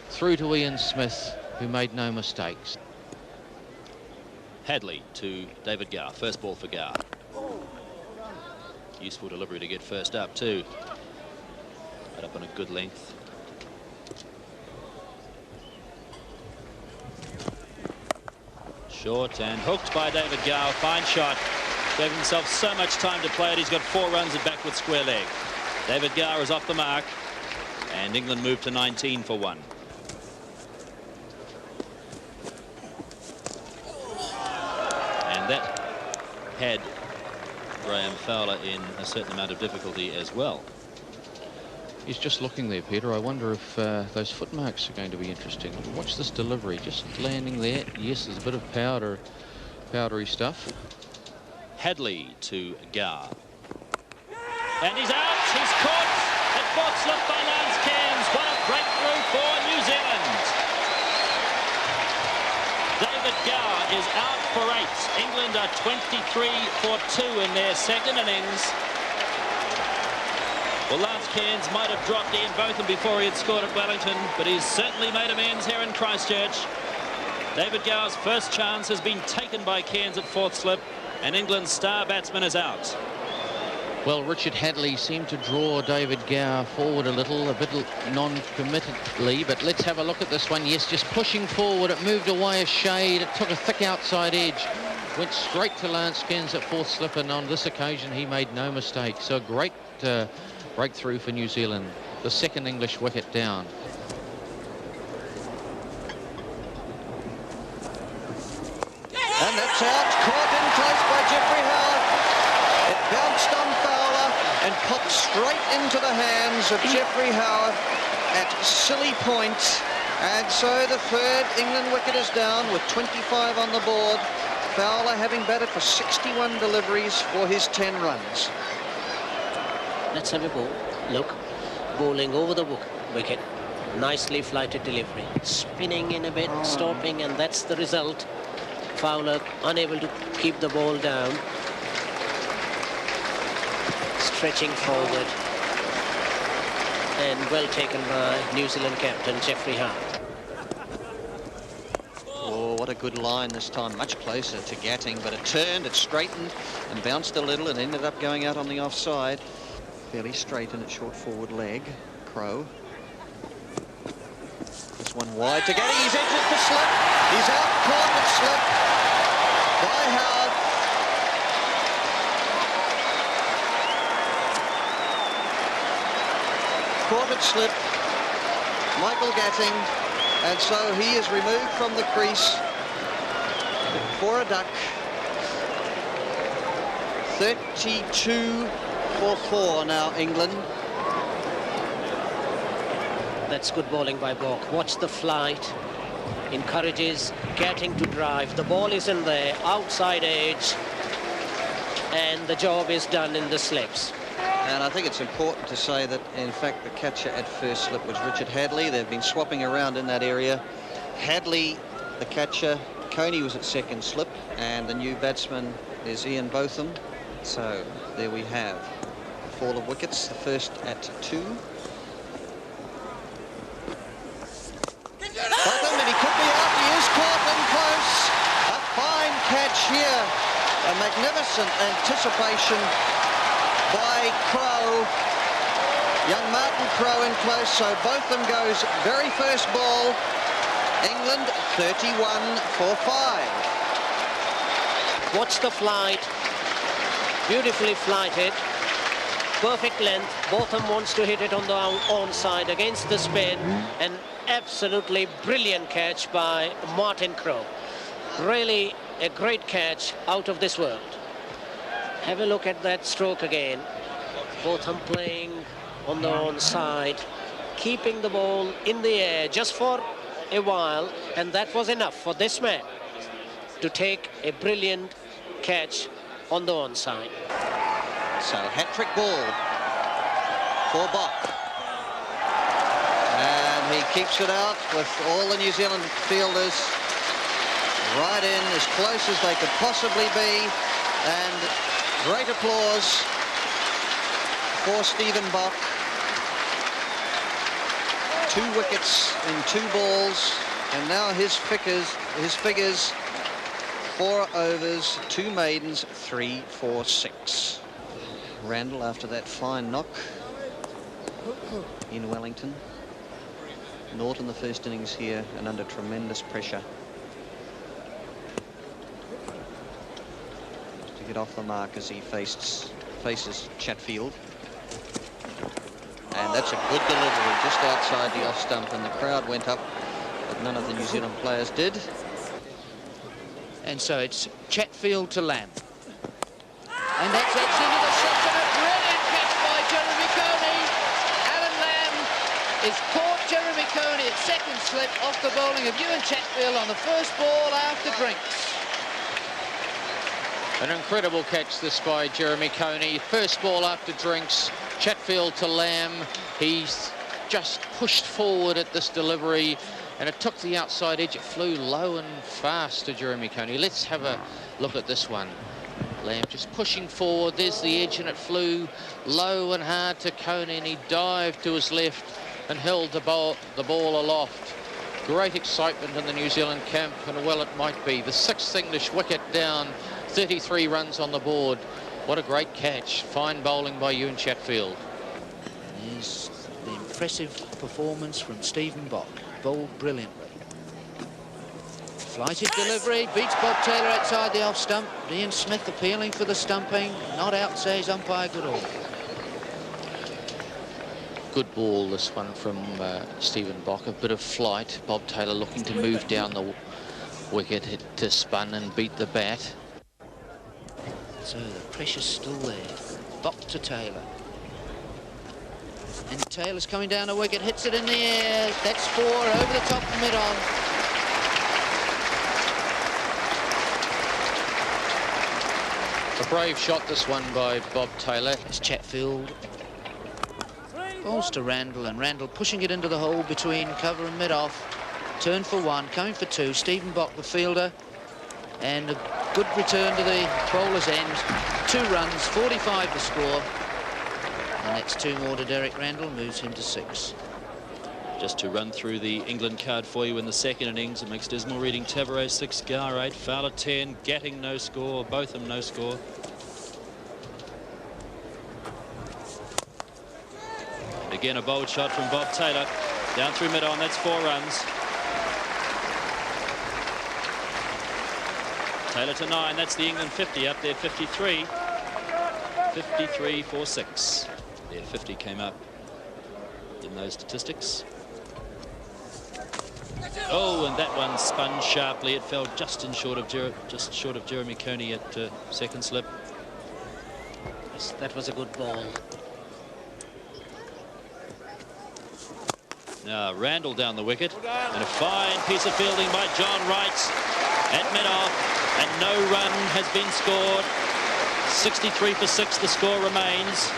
through to Ian Smith, who made no mistakes. Hadlee to David Gower. First ball for Gower. Useful delivery to get first up too. Right up on a good length. Short and hooked by David Gower. Fine shot. Gave himself so much time to play it. He's got 4 runs at backward square leg. David Gower is off the mark, and England moved to 19 for 1. And that had Graham Fowler in a certain amount of difficulty as well. He's just looking there, Peter. I wonder if those footmarks are going to be interesting. Watch this delivery, just landing there. Yes, there's a bit of powdery stuff. Hadlee to Gower. And he's out. He's caught at fourth slip by Lance Cairns. What a breakthrough for New Zealand. David Gower is out for 8. England are 23 for 2 in their second innings. Well, Lance Cairns might have dropped Ian Botham before he had scored at Wellington, but he's certainly made amends here in Christchurch. David Gower's first chance has been taken by Cairns at fourth slip, and England's star batsman is out. Well, Richard Hadlee seemed to draw David Gower forward a little, a bit non-committedly, but let's have a look at this one. Yes, just pushing forward. It moved away a shade. It took a thick outside edge. Went straight to Lance Cairns at fourth slip, and on this occasion he made no mistake. So a great breakthrough for New Zealand. the second English wicket down. And that's out, caught in close by Jeffrey Howard. It bounced on Fowler and popped straight into the hands of Jeffrey Howard at silly point. And so the third England wicket is down with 25 on the board. Fowler having batted for 61 deliveries for his 10 runs. Let's have a ball. Look, bowling over the wicket. Nicely flighted delivery. Spinning in a bit, stopping, and that's the result. Fowler unable to keep the ball down. Stretching forward. And well taken by New Zealand captain Jeffrey Howard. Oh, what a good line this time. Much closer to Gatting, but it turned, it straightened and bounced a little and ended up going out on the offside. Fairly straight in its short forward leg. Crow. This one wide to Gatting. He's entered for slip. He's out, caught at slip by Howard. Caught at slip, Michael Gatting, and so he is removed from the crease for a duck. 32 for 4 now, England. That's good bowling by Bock. Watch the flight. Encourages Gatting to drive. The ball is in there, outside edge, and the job is done in the slips. And I think it's important to say that, in fact, the catcher at first slip was Richard Hadlee. They've been swapping around in that area. Hadlee, the catcher. Coney was at second slip, and the new batsman is Ian Botham. So there we have a fall of wickets, the first at 2. Botham, and he could be out. He is caught in close. A fine catch here. A magnificent anticipation by Crow, young Martin Crow in close, so Botham goes very first ball. England 31 for 5. Watch the flight, beautifully flighted, perfect length. Botham wants to hit it on the onside against the spin, and absolutely brilliant catch by Martin Crow. Really a great catch out of this world. Have a look at that stroke again. Botham playing on the onside, keeping the ball in the air just for a while, and that was enough for this man to take a brilliant catch on the onside. So hat-trick ball for Bock. And he keeps it out with all the New Zealand fielders right in, as close as they could possibly be, and great applause for Stephen Bock. 2 wickets in 2 balls, and now his figures 4 overs, 2 maidens, 3 for 6. Randall, after that fine knock in Wellington. Naught in the first innings here and under tremendous pressure to get off the mark as he faces Chatfield. And that's a good delivery just outside the off stump, and the crowd went up, but none of the New Zealand players did. And so it's Chatfield to Lamb. And that's into the six, and a brilliant catch by Jeremy Coney. Alan Lamb is caught Jeremy Coney at second slip off the bowling of Ewan Chatfield on the first ball after drinks. An incredible catch this by Jeremy Coney. First ball after drinks, Chatfield to Lamb. He's just pushed forward at this delivery, and it took the outside edge. It flew low and fast to Jeremy Coney. Let's have a look at this one. Lamb just pushing forward. There's the edge, and it flew low and hard to Coney, and he dived to his left and held the ball aloft. Great excitement in the New Zealand camp, and well it might be. The 6th English wicket down, 33 runs on the board. What a great catch. Fine bowling by Ewan Chatfield. There's the impressive performance from Stephen Bock. Bowled brilliantly. Flighted delivery, beats Bob Taylor outside the off stump. Ian Smith appealing for the stumping. Not out, says umpire Goodall. Good ball, this one from Stephen Bock. A bit of flight. Bob Taylor looking to move down the wicket to spun and beat the bat. So the pressure's still there. Bock to Taylor. And Taylor's coming down a wicket, hits it in the air. That's 4 over the top of mid-on. A brave shot, this one, by Bob Taylor. It's Chatfield. Balls to Randall, and Randall pushing it into the hole between cover and mid-off. Turn for 1, coming for 2. Stephen Bock, the fielder. And a good return to the bowler's end. 2 runs, 45 the score. And that's 2 more to Derek Randall, moves him to 6. Just to run through the England card for you in the second innings, it makes dismal reading. Tavares 6, Gower 8, Fowler 10, Gatting no score, Botham no score. Again, a bold shot from Bob Taylor. Down through mid-on, that's 4 runs. Taylor to 9, that's the England 50, up there 53. 53 for 6. Their 50 came up in those statistics. Oh, and that one spun sharply. It fell just short of Jeremy Coney at second slip. Yes, that was a good ball. Now Randall down the wicket, and a fine piece of fielding by John Wright at mid-off, and no run has been scored. 63 for 6 the score remains.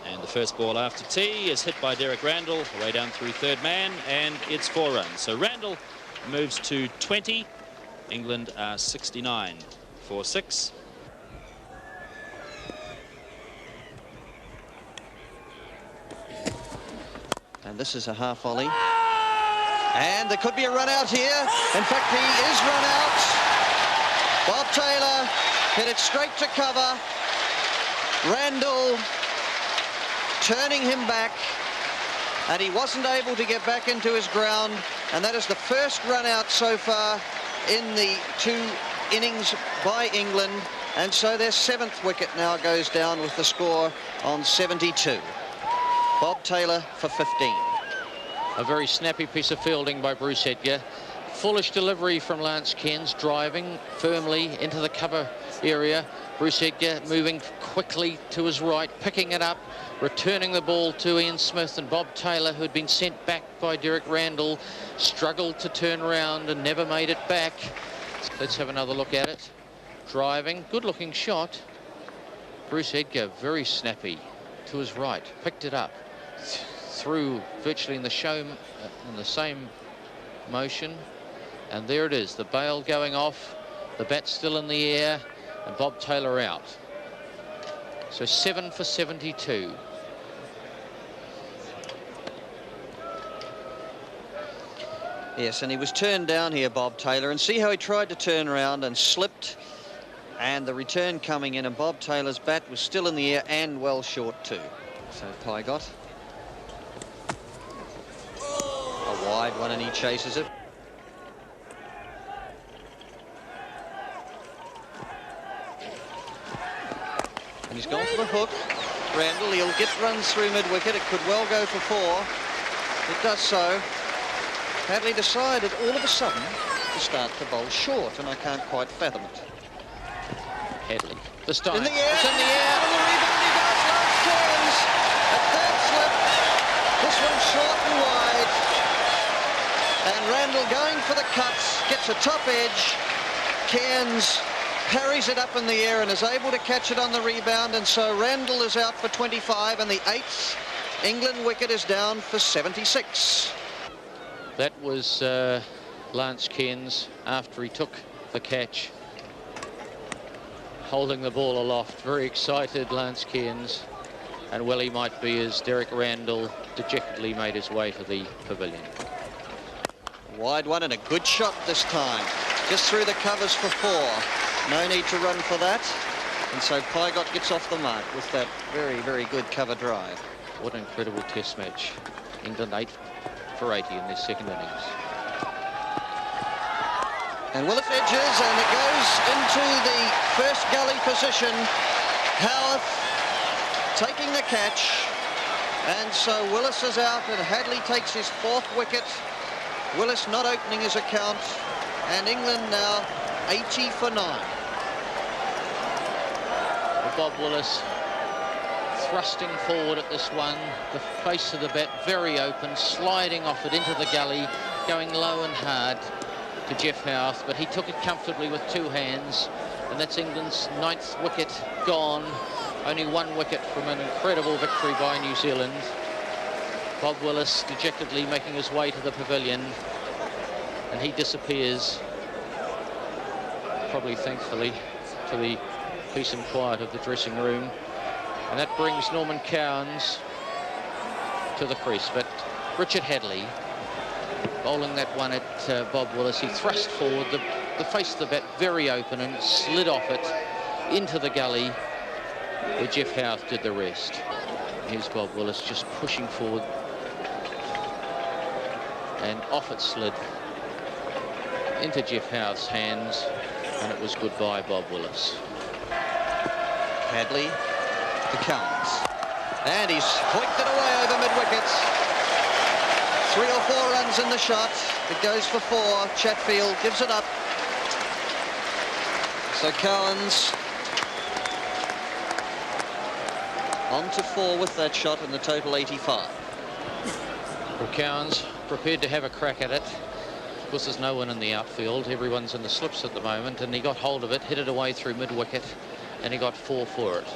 And the first ball after tea is hit by Derek Randall away down through third man, and it's 4 runs. So Randall moves to 20. England are 69 for 6. And this is a half volley. And there could be a run out here. In fact, he is run out. Bob Taylor hit it straight to cover. Randall turning him back. And he wasn't able to get back into his ground. And that is the first run out so far in the 2 innings by England. And so their 7th wicket now goes down with the score on 72. Bob Taylor for 15. A very snappy piece of fielding by Bruce Edgar. Foolish delivery from Lance Cairns, driving firmly into the cover area. Bruce Edgar moving quickly to his right, picking it up, returning the ball to Ian Smith, and Bob Taylor, who had been sent back by Derek Randall, struggled to turn around and never made it back. Let's have another look at it. Driving, good looking shot. Bruce Edgar very snappy to his right, picked it up through virtually in the same motion, and there it is, the bail going off, the bat still in the air, and Bob Taylor out. So 7 for 72. Yes, and he was turned down here, Bob Taylor, and see how he tried to turn around and slipped, and the return coming in, and Bob Taylor's bat was still in the air and well short too. So Pygott, a wide one, and he chases it. And he's gone for the hook. Randall, he'll get runs through mid-wicket. It could well go for 4. It does so. Hadlee decided all of a sudden to start the bowl short, and I can't quite fathom it. Hadlee, this time. In the air. It's in the air. And the rebound he does. Lance Cairns at third slip. This one short and wide. And Randall going for the cuts, gets a top edge. Cairns parries it up in the air and is able to catch it on the rebound, and so Randall is out for 25, and the 8th England wicket is down for 76. That was Lance Cairns after he took the catch, holding the ball aloft, very excited, Lance Cairns, and well he might be as Derek Randall dejectedly made his way to the pavilion. Wide one, and a good shot this time, just through the covers for 4. No need to run for that, and so Pygott gets off the mark with that very, very good cover drive. What an incredible test match. England 8 for 80 in their second innings. And Willis edges, and it goes into the first gully position. Howarth taking the catch. And so Willis is out and Hadlee takes his 4th wicket. Willis not opening his account, and England now 80 for 9. Well, Bob Willis thrusting forward at this one, the face of the bat very open, sliding off it into the gully, going low and hard to Jeff Howarth, but he took it comfortably with 2 hands, and that's England's 9th wicket gone. Only 1 wicket from an incredible victory by New Zealand. Bob Willis dejectedly making his way to the pavilion, and he disappears, probably thankfully, to the peace and quiet of the dressing room. And that brings Norman Cowans to the crease. But Richard Hadlee bowling that one at Bob Willis. He thrust forward, the face of the bat very open, and slid off it into the gully, where Jeff Howarth did the rest. Here's Bob Willis just pushing forward, and off it slid into Jeff Howarth's hands, and it was goodbye, Bob Willis. Hadlee to Cowans, and he's hoiked it away over mid-wickets. 3 or 4 runs in the shot. It goes for 4. Chatfield gives it up. So Cowans on to 4 with that shot, and the total 85. Well, Cowans prepared to have a crack at it. Of course, there's no one in the outfield. Everyone's in the slips at the moment, and he got hold of it, hit it away through mid-wicket, and he got 4 for it.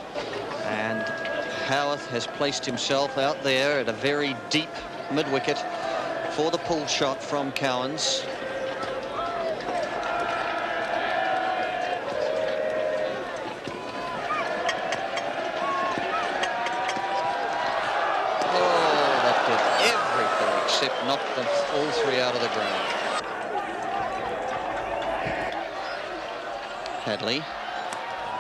And Howarth has placed himself out there at a very deep mid-wicket for the pull shot from Cowans. Except knocked them all 3 out of the ground. Hadlee,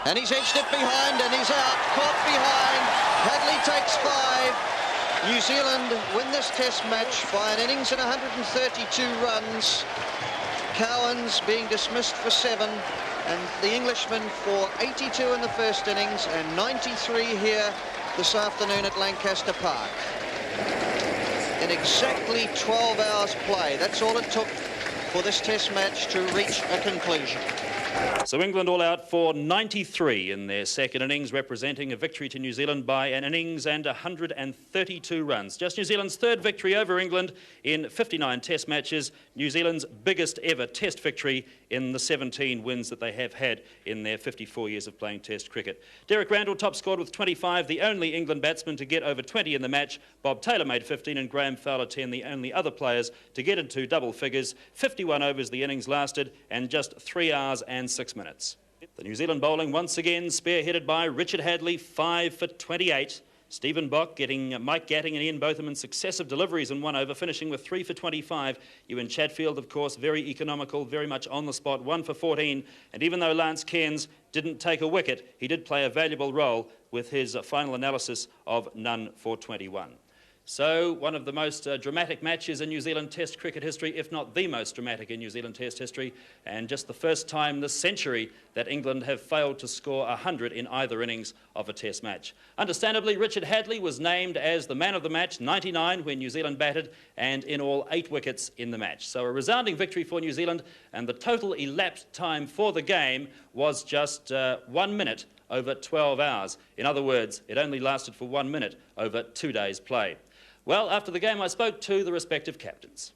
and he's edged it behind, and he's out, caught behind. Hadlee takes 5. New Zealand win this test match by an innings and 132 runs. Cowans being dismissed for 7, and the Englishman for 82 in the first innings and 93 here this afternoon at Lancaster Park. In exactly 12 hours play. That's all it took for this test match to reach a conclusion. So England all out for 93 in their second innings, representing a victory to New Zealand by an innings and 132 runs. Just New Zealand's 3rd victory over England in 59 test matches, New Zealand's biggest ever test victory in the 17 wins that they have had in their 54 years of playing test cricket. Derek Randall top scored with 25, the only England batsman to get over 20 in the match. Bob Taylor made 15 and Graham Fowler 10, the only other players to get into double figures. 51 overs the innings lasted, and just 3 hours and 6 minutes. The New Zealand bowling once again spearheaded by Richard Hadlee, 5 for 28. Stephen Bock getting Mike Gatting and Ian Botham in successive deliveries in 1 over, finishing with 3 for 25. Ewan Chatfield, of course, very economical, very much on the spot, 1 for 14. And even though Lance Cairns didn't take a wicket, he did play a valuable role with his final analysis of none for 21. So, one of the most dramatic matches in New Zealand Test cricket history, if not the most dramatic in New Zealand Test history, and just the first time this century that England have failed to score 100 in either innings of a Test match. Understandably, Richard Hadlee was named as the man of the match, 99 when New Zealand batted, and in all 8 wickets in the match. So a resounding victory for New Zealand, and the total elapsed time for the game was just 1 minute over 12 hours. In other words, it only lasted for 1 minute over 2 days' play. Well, after the game, I spoke to the respective captains.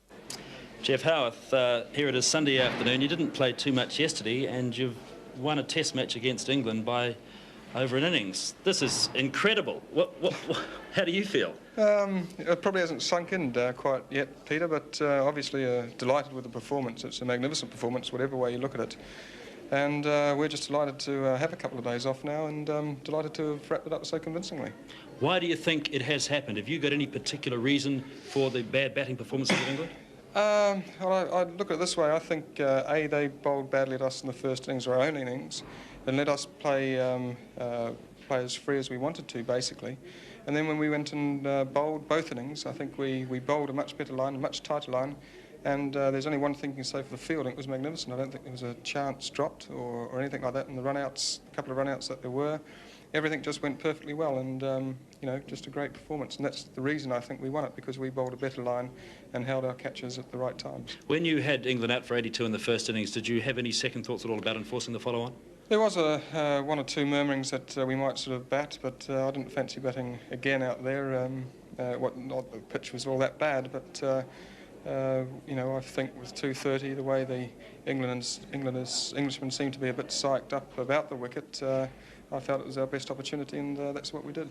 Jeff Howarth, here it is Sunday afternoon. You didn't play too much yesterday, and you've won a test match against England by over an innings. This is incredible. How do you feel? It probably hasn't sunk in quite yet, Peter, but obviously delighted with the performance. It's a magnificent performance, whatever way you look at it. And we're just delighted to have a couple of days off now, and delighted to have wrapped it up so convincingly. Why do you think it has happened? Have you got any particular reason for the bad batting performance of England? Well, I look at it this way. I think, A, they bowled badly at us in the first innings, or our own innings, and let us play as free as we wanted to, basically. And then when we went and bowled both innings, I think we bowled a much better line, a much tighter line. And there's only one thing you can say for the fielding. It was magnificent. I don't think there was a chance dropped or anything like that in the run-outs, a couple of run-outs that there were. everything just went perfectly well, and you know, just a great performance. And that's the reason I think we won it, because we bowled a better line and held our catches at the right times. When you had England out for 82 in the first innings, did you have any second thoughts at all about enforcing the follow-on? There was one or two murmurings that we might sort of bat, but I didn't fancy batting again out there. Not the pitch was all that bad, but you know, I think with 230, the way the Englishmen seemed to be a bit psyched up about the wicket, I felt it was our best opportunity, and that's what we did.